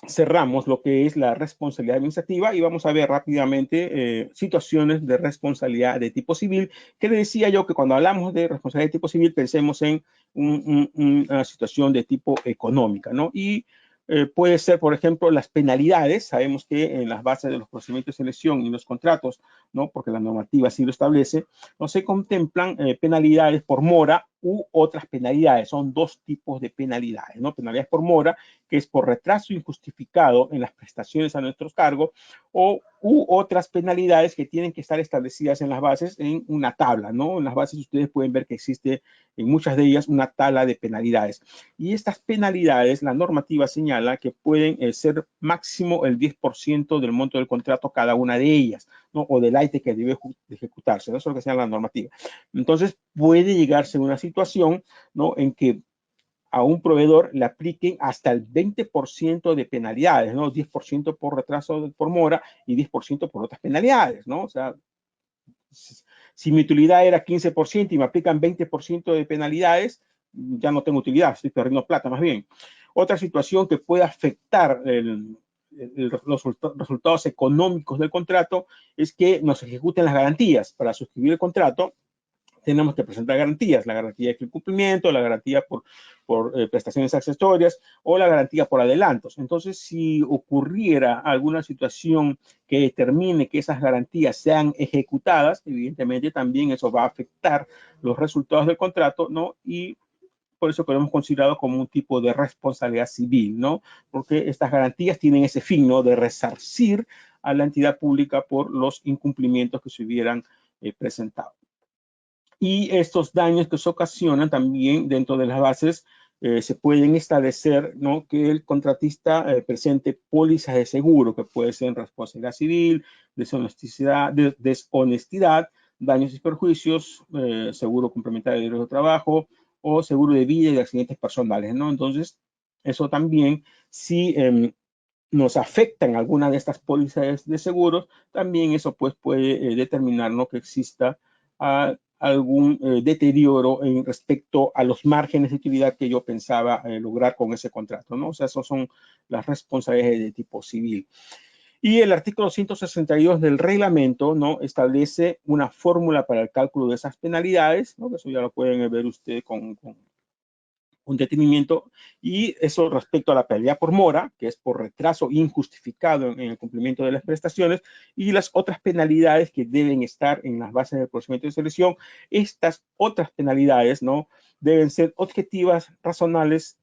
cerramos lo que es la responsabilidad administrativa y vamos a ver rápidamente situaciones de responsabilidad de tipo civil, que le decía yo que cuando hablamos de responsabilidad de tipo civil pensemos en una situación de tipo económica, ¿no? Y puede ser, por ejemplo, las penalidades. Sabemos que en las bases de los procedimientos de selección y los contratos, ¿no?, porque la normativa así lo establece, no se contemplan penalidades por mora u otras penalidades. Son dos tipos de penalidades, ¿no? Penalidades por mora, que es por retraso injustificado en las prestaciones a nuestros cargos, u otras penalidades que tienen que estar establecidas en las bases en una tabla, ¿no? En las bases ustedes pueden ver que existe en muchas de ellas una tabla de penalidades. Y estas penalidades, la normativa señala que pueden ser máximo el 10% del monto del contrato cada una de ellas, ¿no?, o del AITE que debe ejecutarse, ¿no? Eso es lo que señala la normativa. Entonces, puede llegarse a una situación, ¿no?, en que a un proveedor le apliquen hasta el 20% de penalidades, ¿no? 10% por retraso por mora y 10% por otras penalidades, ¿no? O sea, si mi utilidad era 15% y me aplican 20% de penalidades, ya no tengo utilidad, estoy perdiendo plata más bien. Otra situación que puede afectar los resultados económicos del contrato es que nos ejecuten las garantías. Para suscribir el contrato tenemos que presentar garantías, la garantía de cumplimiento, la garantía por prestaciones accesorias o la garantía por adelantos. Entonces, si ocurriera alguna situación que determine que esas garantías sean ejecutadas, evidentemente también eso va a afectar los resultados del contrato, ¿no? Y por eso que lo hemos considerado como un tipo de responsabilidad civil, ¿no? Porque estas garantías tienen ese fin, ¿no?, de resarcir a la entidad pública por los incumplimientos que se hubieran presentado. Y estos daños que se ocasionan también dentro de las bases se pueden establecer, ¿no?, que el contratista presente pólizas de seguro, que puede ser responsabilidad civil, deshonestidad, daños y perjuicios, seguro complementario de derechos de trabajo o seguro de vida y de accidentes personales, ¿no? Entonces, eso también, si nos afectan alguna de estas pólizas de seguros, también eso pues puede determinar, ¿no?, que exista algún deterioro en respecto a los márgenes de utilidad que yo pensaba lograr con ese contrato, ¿no? O sea, esas son las responsabilidades de tipo civil. Y el artículo 162 del reglamento, ¿no?, establece una fórmula para el cálculo de esas penalidades, ¿no?, que eso ya lo pueden ver ustedes con un detenimiento, y eso respecto a la penalidad por mora, que es por retraso injustificado en el cumplimiento de las prestaciones, y las otras penalidades que deben estar en las bases del procedimiento de selección. Estas otras penalidades, ¿no?, deben ser objetivas, razonables,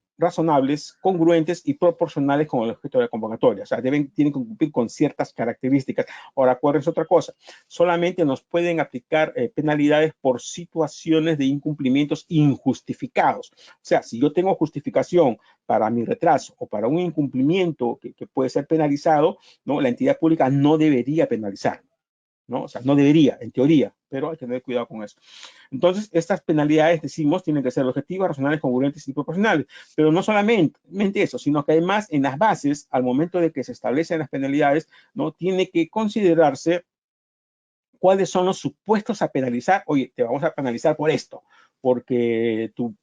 congruentes y proporcionales con el objeto de la convocatoria. O sea, tienen que cumplir con ciertas características. Ahora, acuérdense otra cosa, solamente nos pueden aplicar penalidades por situaciones de incumplimientos injustificados. O sea, si yo tengo justificación para mi retraso o para un incumplimiento que puede ser penalizado, ¿no?, la entidad pública no debería penalizar, ¿no? O sea, no debería, en teoría, pero hay que tener cuidado con eso. Entonces, estas penalidades, decimos, tienen que ser objetivas, razonables, congruentes y proporcionales. Pero no solamente eso, sino que además en las bases, al momento de que se establecen las penalidades, ¿no?, tiene que considerarse cuáles son los supuestos a penalizar. Oye, te vamos a penalizar por esto, porque tu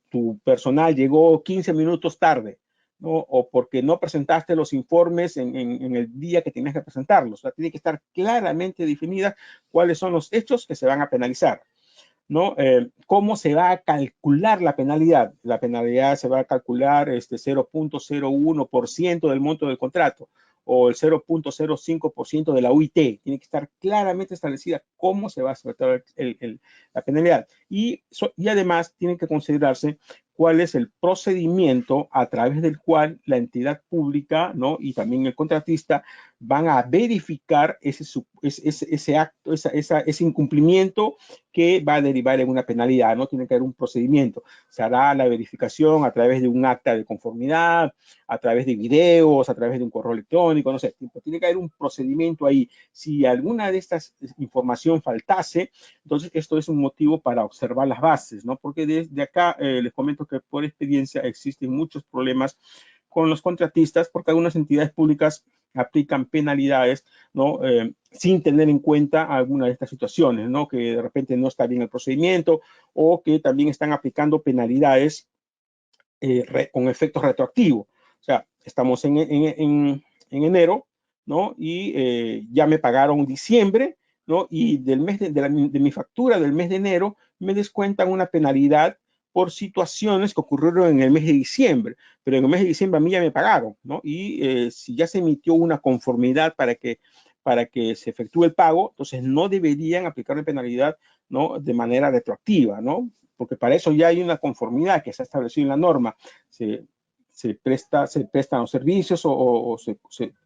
personal llegó 15 minutos tarde, ¿no? O porque no presentaste los informes en el día que tenías que presentarlos. O sea, tiene que estar claramente definida cuáles son los hechos que se van a penalizar, ¿no? ¿Cómo se va a calcular la penalidad? La penalidad se va a calcular 0.01% del monto del contrato o el 0.05% de la UIT. Tiene que estar claramente establecida cómo se va a aceptar la penalidad. Y además tiene que considerarse cuál es el procedimiento a través del cual la entidad pública, ¿no? Y también el contratista van a verificar ese acto, ese incumplimiento que va a derivar en una penalidad, ¿no? Tiene que haber un procedimiento. Se hará la verificación a través de un acta de conformidad, a través de videos, a través de un correo electrónico, no sé. Tiene que haber un procedimiento ahí. Si alguna de estas información faltase, entonces esto es un motivo para observar las bases, ¿no? Porque desde acá les comento que por experiencia existen muchos problemas con los contratistas porque algunas entidades públicas aplican penalidades, ¿no? Sin tener en cuenta alguna de estas situaciones, ¿no? Que de repente no está bien el procedimiento o que también están aplicando penalidades con efectos retroactivos. O sea, estamos en enero, ¿no? Y ya me pagaron diciembre, ¿no? Y del mes de mi factura del mes de enero me descuentan una penalidad por situaciones que ocurrieron en el mes de diciembre, pero en el mes de diciembre a mí ya me pagaron, ¿no? Y si ya se emitió una conformidad para que se efectúe el pago, entonces no deberían aplicar la penalidad, ¿no? De manera retroactiva, ¿no? Porque para eso ya hay una conformidad que se ha establecido en la norma. Se prestan los servicios o se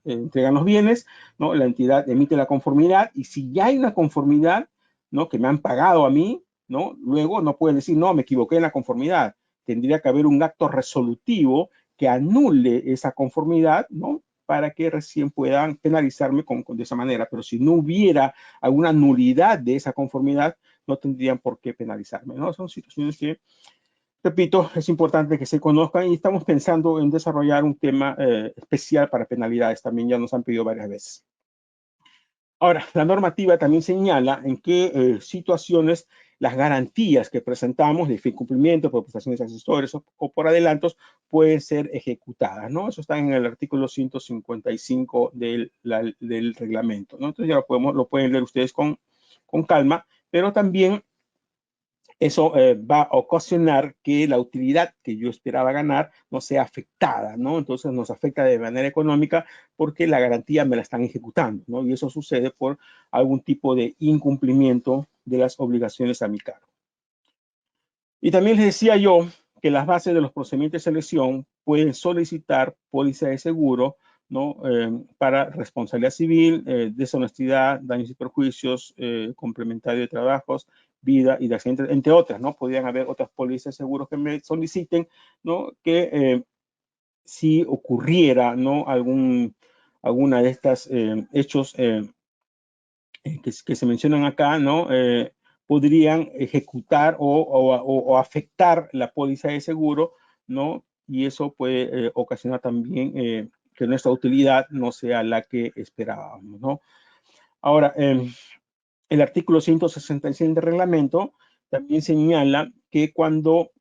entregan los bienes, ¿no? La entidad emite la conformidad y si ya hay una conformidad, ¿no? Que me han pagado a mí, ¿no? Luego no pueden decir, no, me equivoqué en la conformidad. Tendría que haber un acto resolutivo que anule esa conformidad, ¿no? Para que recién puedan penalizarme de esa manera. Pero si no hubiera alguna nulidad de esa conformidad, no tendrían por qué penalizarme, ¿no? Son situaciones que, repito, es importante que se conozcan y estamos pensando en desarrollar un tema especial para penalidades. También ya nos han pedido varias veces. Ahora, la normativa también señala en qué situaciones las garantías que presentamos de cumplimiento por prestaciones accesorias o por adelantos pueden ser ejecutadas, ¿no? Eso está en el artículo 155 del reglamento, ¿no? Entonces ya lo pueden leer ustedes con calma, pero también eso va a ocasionar que la utilidad que yo esperaba ganar no sea afectada, ¿no? Entonces nos afecta de manera económica porque la garantía me la están ejecutando, ¿no? Y eso sucede por algún tipo de incumplimiento de las obligaciones a mi cargo. Y también les decía yo que las bases de los procedimientos de selección pueden solicitar póliza de seguro, ¿no? Para responsabilidad civil, deshonestidad, daños y perjuicios, complementario de trabajos, vida y de accidentes, entre otras, ¿no? Podrían haber otras pólizas de seguros que me soliciten, ¿no? Que si ocurriera, ¿no? Alguna de estas hechos que se mencionan acá, ¿no? Podrían ejecutar o afectar la póliza de seguro, ¿no? Y eso puede ocasionar también que nuestra utilidad no sea la que esperábamos, ¿no? Ahora, el artículo 166 del reglamento también señala que cuando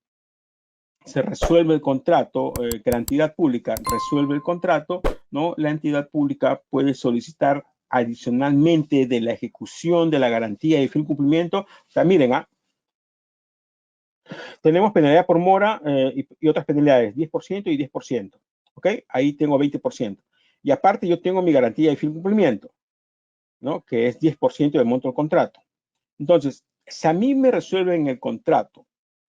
se resuelve el contrato, que la entidad pública resuelve el contrato, ¿no? La entidad pública puede solicitar adicionalmente de la ejecución de la garantía y fin cumplimiento. O sea, miren, tenemos penalidad por mora y otras penalidades, 10% y 10%. ¿Ok? Ahí tengo 20%. Y aparte yo tengo mi garantía y fin cumplimiento, ¿no? Que es 10% del monto del contrato. Entonces, si a mí me resuelven el contrato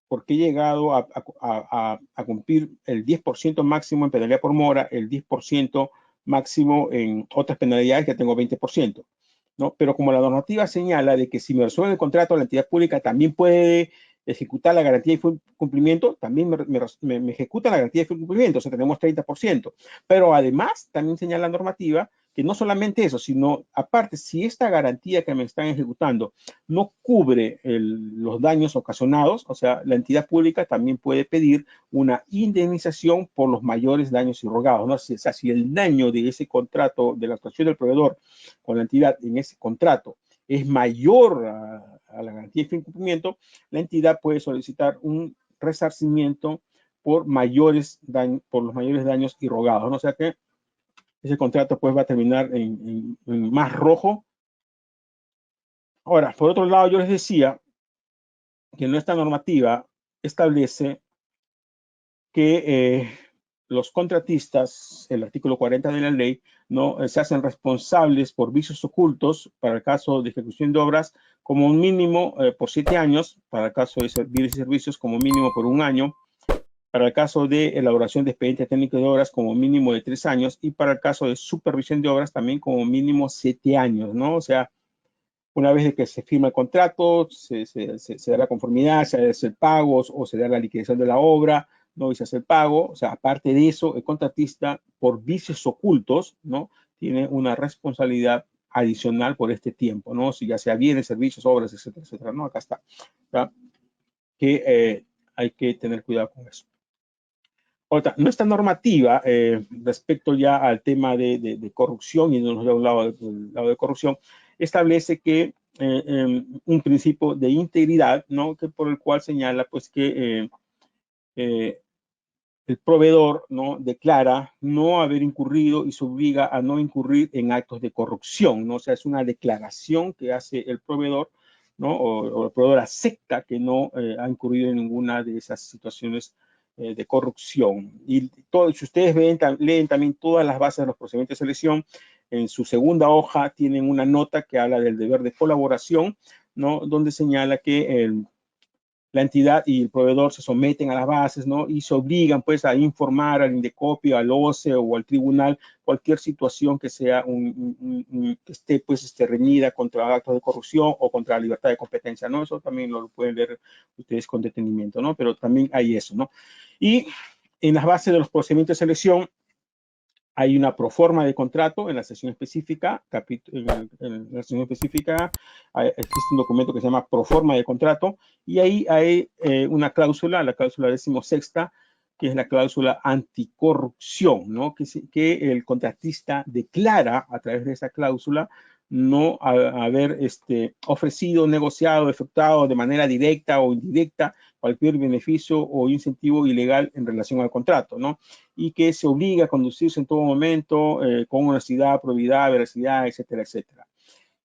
porque he llegado a cumplir el 10% máximo en penalidad por mora, el 10% máximo en otras penalidades que tengo 20%, ¿no? Pero como la normativa señala de que si me resuelve el contrato, la entidad pública también puede ejecutar la garantía de cumplimiento, también me ejecuta la garantía de cumplimiento, o sea, tenemos 30%. Pero además, también señala la normativa que no solamente eso, sino aparte, si esta garantía que me están ejecutando no cubre los daños ocasionados, o sea, la entidad pública también puede pedir una indemnización por los mayores daños irrogados, ¿no? O sea, si el daño de ese contrato, de la actuación del proveedor con la entidad en ese contrato es mayor a la garantía de incumplimiento, la entidad puede solicitar un resarcimiento por los mayores daños irrogados, ¿no? O sea que ese contrato pues va a terminar en más rojo. Ahora, por otro lado, yo les decía que nuestra normativa establece que los contratistas, el artículo 40 de la ley, ¿no? Se hacen responsables por vicios ocultos para el caso de ejecución de obras como un mínimo por 7 años, para el caso de bienes y servicios como mínimo por 1 año, para el caso de elaboración de expediente técnico de obras como mínimo de 3 años y para el caso de supervisión de obras también como mínimo 7 años, ¿no? O sea, una vez que se firma el contrato, se da la conformidad, se hace el pago o se da la liquidación de la obra, ¿no? Y se hace el pago. O sea, aparte de eso, el contratista, por vicios ocultos, ¿no? Tiene una responsabilidad adicional por este tiempo, ¿no? Si ya sea bienes, servicios, obras, etcétera, etcétera, ¿no? Acá está, ¿verdad? Que hay que tener cuidado con eso. Otra, nuestra normativa respecto ya al tema de corrupción, y no nos da un lado de corrupción, establece que un principio de integridad, ¿no? Que por el cual señala pues que el proveedor, ¿no? Declara no haber incurrido y se obliga a no incurrir en actos de corrupción, ¿no? O sea, es una declaración que hace el proveedor, ¿no? O el proveedor acepta que no ha incurrido en ninguna de esas situaciones de corrupción. Y todo, si ustedes leen también todas las bases de los procedimientos de selección, en su segunda hoja tienen una nota que habla del deber de colaboración, ¿no? Donde señala que la entidad y el proveedor se someten a las bases, ¿no? Y se obligan, pues, a informar al Indecopio, al OCE o al tribunal cualquier situación que sea que esté, pues, reñida contra actos de corrupción o contra la libertad de competencia, ¿no? Eso también lo pueden ver ustedes con detenimiento, ¿no? Pero también hay eso, ¿no? Y en las bases de los procedimientos de selección hay una proforma de contrato en la sección específica, en la sección específica existe un documento que se llama proforma de contrato y ahí hay una cláusula, la cláusula 16ª, que es la cláusula anticorrupción, ¿no? Que el contratista declara a través de esa cláusula no haber ofrecido, negociado, efectuado de manera directa o indirecta cualquier beneficio o incentivo ilegal en relación al contrato, ¿no? Y que se obliga a conducirse en todo momento con honestidad, probidad, veracidad, etcétera, etcétera.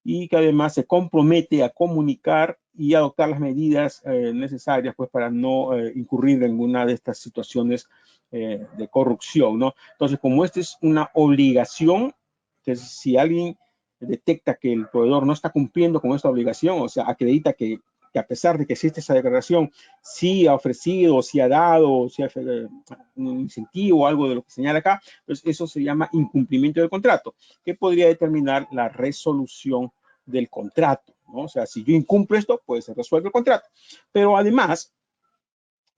Y que además se compromete a comunicar y adoptar las medidas necesarias pues, para no incurrir en ninguna de estas situaciones de corrupción, ¿no? Entonces, como esta es una obligación, entonces, si alguien detecta que el proveedor no está cumpliendo con esta obligación, o sea, acredita que a pesar de que existe esa declaración, sí ha ofrecido, sí ha dado, sí ha un incentivo, algo de lo que señala acá, pues eso se llama incumplimiento del contrato, que podría determinar la resolución del contrato, ¿no? O sea, si yo incumplo esto, pues se resuelve el contrato. Pero además,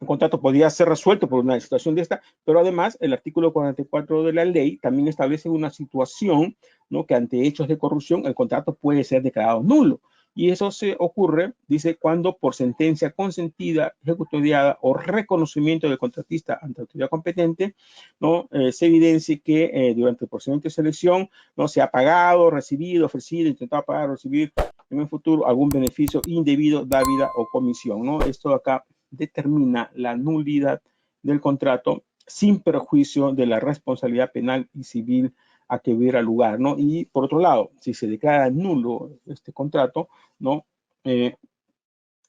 el contrato podría ser resuelto por una situación de esta, pero además el artículo 44 de la ley también establece una situación, ¿no? Que ante hechos de corrupción el contrato puede ser declarado nulo. Y eso se ocurre, dice, cuando por sentencia consentida, ejecutoriada o reconocimiento del contratista ante la autoridad competente, ¿no? Se evidencie que durante el procedimiento de selección no se ha pagado, recibido, ofrecido, intentado pagar, recibir en el futuro algún beneficio indebido, dávila o comisión, ¿no? Esto acá determina la nulidad del contrato sin perjuicio de la responsabilidad penal y civil a que hubiera lugar, ¿no? Y por otro lado, si se declara nulo este contrato, ¿no?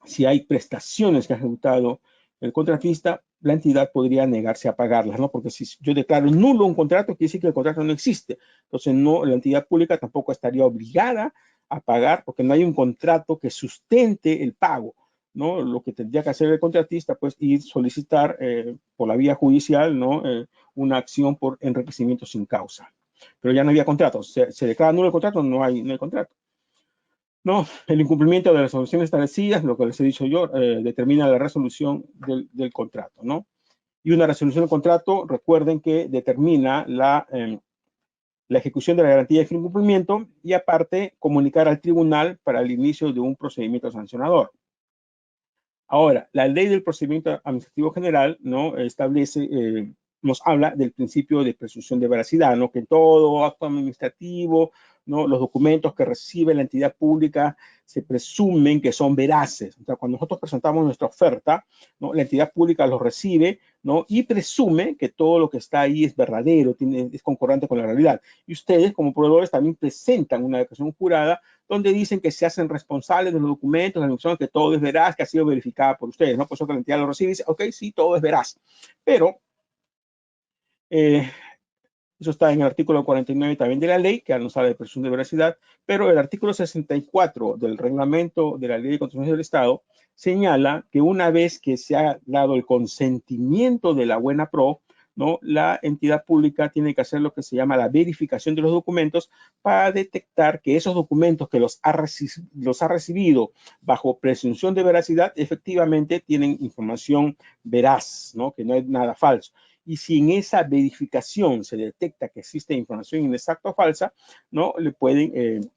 Si hay prestaciones que ha ejecutado el contratista, la entidad podría negarse a pagarlas, ¿no? Porque si yo declaro nulo un contrato, quiere decir que el contrato no existe. Entonces, no, la entidad pública tampoco estaría obligada a pagar porque no hay un contrato que sustente el pago, ¿no? Lo que tendría que hacer el contratista, pues, ir solicitar por la vía judicial, ¿no? Una acción por enriquecimiento sin causa. Pero ya no había contrato. Se declara nulo el contrato, no hay contrato. No, el incumplimiento de las resoluciones establecidas, lo que les he dicho yo, determina la resolución del contrato, ¿no? Y una resolución del contrato, recuerden que determina la ejecución de la garantía de incumplimiento y aparte comunicar al tribunal para el inicio de un procedimiento sancionador. Ahora, la ley del procedimiento administrativo general, ¿no? Establece, nos habla del principio de presunción de veracidad, ¿no? Que todo acto administrativo ¿no? Los documentos que recibe la entidad pública se presumen que son veraces. O sea, cuando nosotros presentamos nuestra oferta, ¿no? La entidad pública los recibe, ¿no? Y presume que todo lo que está ahí es verdadero, es concordante con la realidad. Y ustedes, como proveedores, también presentan una declaración jurada donde dicen que se hacen responsables de los documentos, que todo es veraz, que ha sido verificada por ustedes, ¿no? Por eso que la entidad lo recibe y dice, ok, sí, todo es veraz. Pero eso está en el artículo 49 también de la ley, que nos habla de presunción de veracidad, pero el artículo 64 del reglamento de la Ley de Contrataciones del Estado señala que una vez que se ha dado el consentimiento de la buena pro, ¿no? La entidad pública tiene que hacer lo que se llama la verificación de los documentos para detectar que esos documentos que los ha recibido bajo presunción de veracidad efectivamente tienen información veraz, ¿no? Que no es nada falso. Y si en esa verificación se detecta que existe información inexacta o falsa, ¿no? Le pueden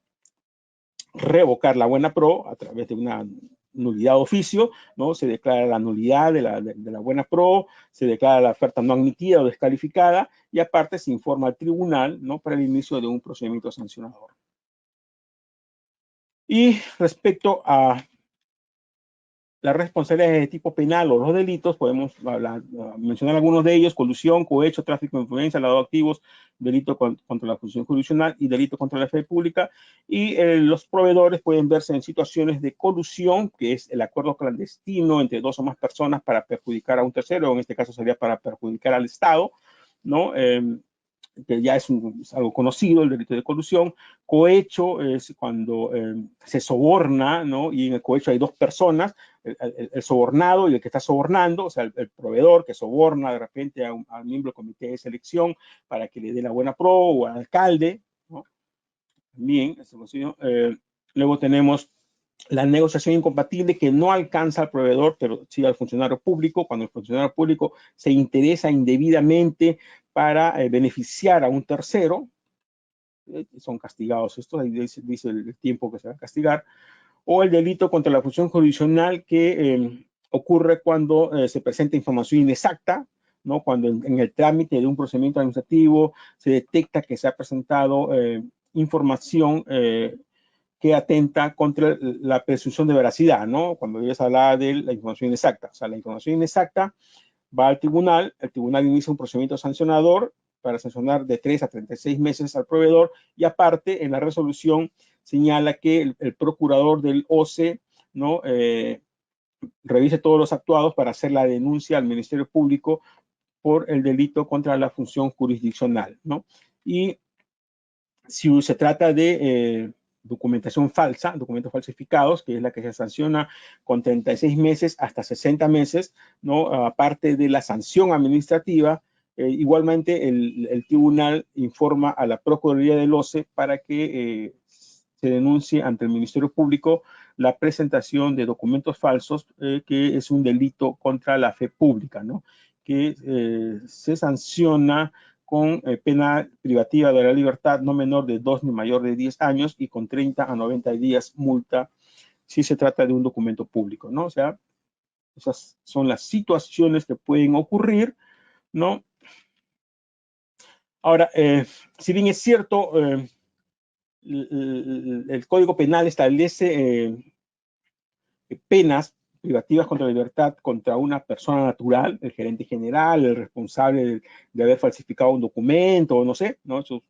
revocar la buena pro a través de una nulidad de oficio, ¿no? Se declara la nulidad de la buena pro, se declara la oferta no admitida o descalificada y aparte se informa al tribunal, ¿no? Para el inicio de un procedimiento sancionador. Y respecto a las responsabilidades de tipo penal o los delitos, podemos mencionar algunos de ellos: colusión, cohecho, tráfico de influencia, lavado de activos, delito contra la función jurisdiccional y delito contra la fe pública. Y los proveedores pueden verse en situaciones de colusión, que es el acuerdo clandestino entre dos o más personas para perjudicar a un tercero, en este caso sería para perjudicar al Estado, ¿no? Que ya es algo conocido, el delito de colusión. Cohecho es cuando se soborna, ¿no? Y en el cohecho hay dos personas, el sobornado y el que está sobornando, o sea, el proveedor que soborna de repente al miembro del comité de selección para que le dé la buena pro o al alcalde, ¿no? También, luego tenemos la negociación incompatible, que no alcanza al proveedor, pero sí al funcionario público, cuando el funcionario público se interesa indebidamente para beneficiar a un tercero, son castigados estos, ahí dice el tiempo que se va a castigar, o el delito contra la función jurisdiccional, que ocurre cuando se presenta información inexacta, ¿no? Cuando en el trámite de un procedimiento administrativo se detecta que se ha presentado información que atenta contra la presunción de veracidad, ¿no? Cuando ya se habla de la información inexacta. O sea, la información inexacta va al tribunal, el tribunal inicia un procedimiento sancionador para sancionar de 3 a 36 meses al proveedor y aparte en la resolución señala que el procurador del OCE, ¿no? Revise todos los actuados para hacer la denuncia al Ministerio Público por el delito contra la función jurisdiccional, ¿no? Y si se trata de documentación falsa, documentos falsificados, que es la que se sanciona con 36 meses hasta 60 meses, ¿no? Aparte de la sanción administrativa, igualmente el tribunal informa a la Procuraduría del OCE para que se denuncie ante el Ministerio Público la presentación de documentos falsos, que es un delito contra la fe pública, ¿no? Que se sanciona con pena privativa de la libertad no menor de 2 ni mayor de 10 años y con 30 a 90 días multa si se trata de un documento público, ¿no? O sea, esas son las situaciones que pueden ocurrir, ¿no? Ahora, si bien es cierto, el Código Penal establece penas privativas contra la libertad contra una persona natural, el gerente general, el responsable de haber falsificado un documento, no sé, ¿no? Eso,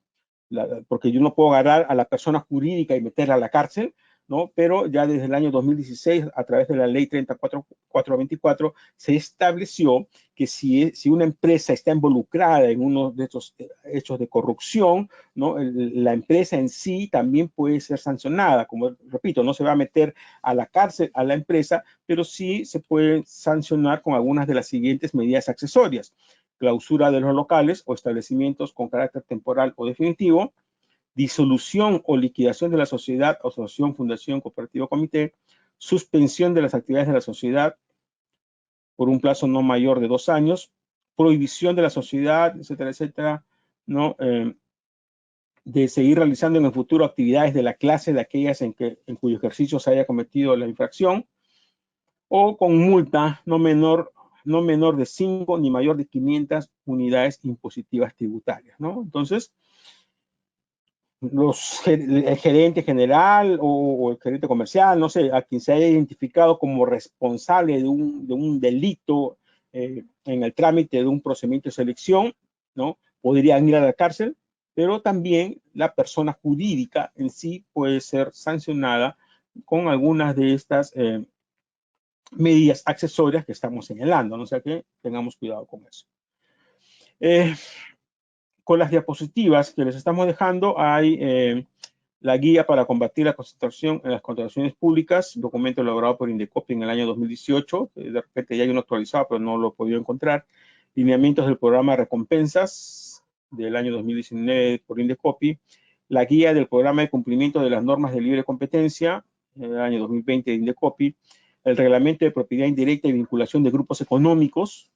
porque yo no puedo agarrar a la persona jurídica y meterla a la cárcel, ¿no? Pero ya desde el año 2016, a través de la ley 34424, se estableció que si una empresa está involucrada en uno de estos hechos de corrupción, ¿no? La empresa en sí también puede ser sancionada. Como repito, no se va a meter a la cárcel a la empresa, pero sí se puede sancionar con algunas de las siguientes medidas accesorias: clausura de los locales o establecimientos con carácter temporal o definitivo, disolución o liquidación de la sociedad, asociación, fundación, cooperativa o comité, suspensión de las actividades de la sociedad por un plazo no mayor de 2 años, prohibición de la sociedad, etcétera, etcétera, ¿no? De seguir realizando en el futuro actividades de la clase de aquellas en cuyo ejercicio se haya cometido la infracción, o con multa no menor de 5 ni mayor de 500 unidades impositivas tributarias, ¿no? Entonces, el gerente general o el gerente comercial, no sé, a quien se haya identificado como responsable de un delito en el trámite de un procedimiento de selección, ¿no? Podrían ir a la cárcel, pero también la persona jurídica en sí puede ser sancionada con algunas de estas medidas accesorias que estamos señalando, ¿no? O sea que tengamos cuidado con eso. Con las diapositivas que les estamos dejando hay la guía para combatir la concentración en las contrataciones públicas, documento elaborado por Indecopi en el año 2018, de repente ya hay uno actualizado, pero no lo he podido encontrar. Lineamientos del programa de recompensas del año 2019 por Indecopi, la guía del programa de cumplimiento de las normas de libre competencia en el año 2020 de Indecopi, el reglamento de propiedad indirecta y vinculación de grupos económicos,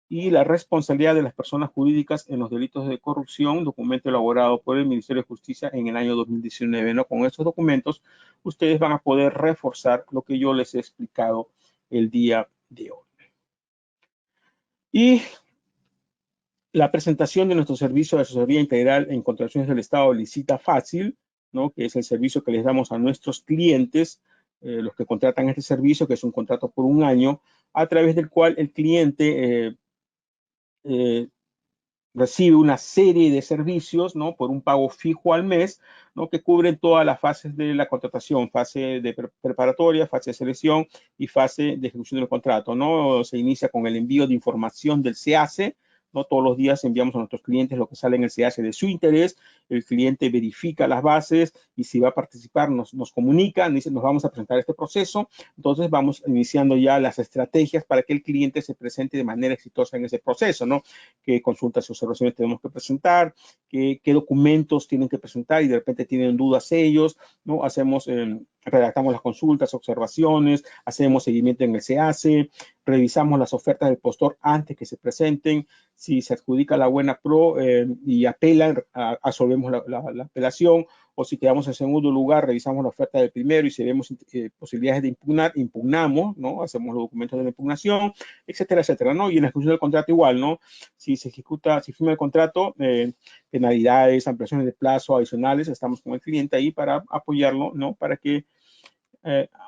y la responsabilidad de las personas jurídicas en los delitos de corrupción, documento elaborado por el Ministerio de Justicia en el año 2019. ¿No? Con estos documentos, ustedes van a poder reforzar lo que yo les he explicado el día de hoy. Y la presentación de nuestro servicio de asesoría integral en contrataciones del Estado, Licita Fácil, ¿no? Que es el servicio que les damos a nuestros clientes, los que contratan este servicio, que es un contrato por un año, a través del cual el cliente recibe una serie de servicios, ¿no? Por un pago fijo al mes, ¿no? Que cubren todas las fases de la contratación, fase de preparatoria, fase de selección y fase de ejecución del contrato, ¿no? Se inicia con el envío de información del CAC, ¿no? Todos los días enviamos a nuestros clientes lo que sale en el CAC de su interés, el cliente verifica las bases y si va a participar nos comunica, dice, nos vamos a presentar este proceso, entonces vamos iniciando ya las estrategias para que el cliente se presente de manera exitosa en ese proceso, ¿no? Qué consultas y observaciones tenemos que presentar, qué documentos tienen que presentar y de repente tienen dudas ellos, ¿no? Redactamos las consultas, observaciones, hacemos seguimiento en el CAC, revisamos las ofertas del postor antes que se presenten, si se adjudica la buena pro y apelan, absolvemos la apelación, o si quedamos en segundo lugar, revisamos la oferta del primero y si vemos posibilidades de impugnar, impugnamos, ¿no? Hacemos los documentos de la impugnación, etcétera, etcétera, ¿no? Y en la ejecución del contrato igual, ¿no? Si se firma el contrato, penalidades, ampliaciones de plazo adicionales, estamos con el cliente ahí para apoyarlo, ¿no? Para que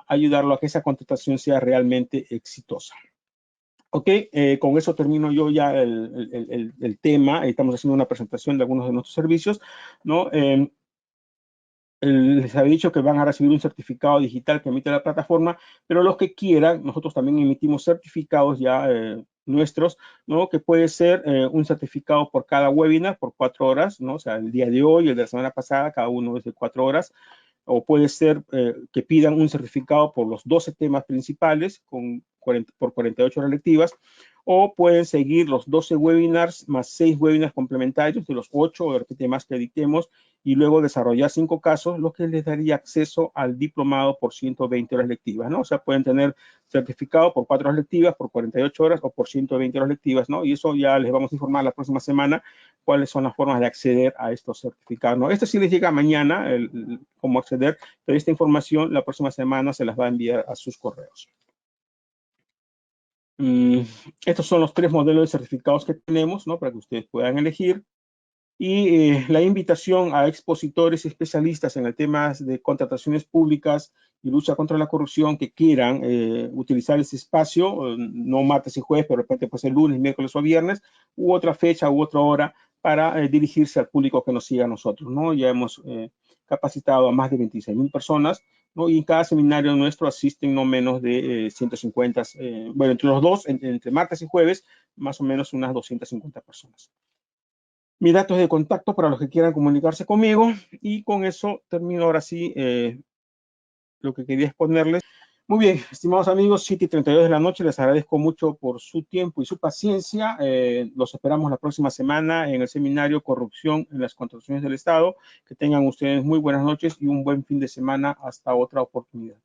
ayudarlo a que esa contratación sea realmente exitosa. Ok, con eso termino yo ya el tema. Estamos haciendo una presentación de algunos de nuestros servicios, ¿no? Les había dicho que van a recibir un certificado digital que emite la plataforma, pero los que quieran, nosotros también emitimos certificados ya nuestros, ¿no? Que puede ser un certificado por cada webinar, por 4 horas, ¿no? O sea, el día de hoy, el de la semana pasada, cada uno es de 4 horas, o puede ser que pidan un certificado por los 12 temas principales por 48 horas lectivas, o pueden seguir los 12 webinars más 6 webinars complementarios de los 8 o de repente más que dictemos y luego desarrollar 5 casos, lo que les daría acceso al diplomado por 120 horas lectivas, ¿no? O sea, pueden tener certificado por 4 horas lectivas, por 48 horas o por 120 horas lectivas, ¿no? Y eso ya les vamos a informar la próxima semana cuáles son las formas de acceder a estos certificados, ¿no? Esto sí les llega mañana, cómo acceder, pero esta información la próxima semana se las va a enviar a sus correos. Estos son los 3 modelos de certificados que tenemos, ¿no? Para que ustedes puedan elegir. Y la invitación a expositores y especialistas en el tema de contrataciones públicas y lucha contra la corrupción que quieran utilizar ese espacio, no martes y jueves, pero de repente puede ser lunes, miércoles o viernes, u otra fecha u otra hora para dirigirse al público que nos siga a nosotros, ¿no? Ya hemos capacitado a más de 26,000 personas, ¿no? Y en cada seminario nuestro asisten no menos de 150, bueno, entre los dos, entre martes y jueves, más o menos unas 250 personas. Mis datos de contacto para los que quieran comunicarse conmigo y con eso termino ahora sí lo que quería exponerles. Muy bien, estimados amigos, 7:32 de la noche, les agradezco mucho por su tiempo y su paciencia. Los esperamos la próxima semana en el seminario Corrupción en las Contrataciones del Estado. Que tengan ustedes muy buenas noches y un buen fin de semana hasta otra oportunidad.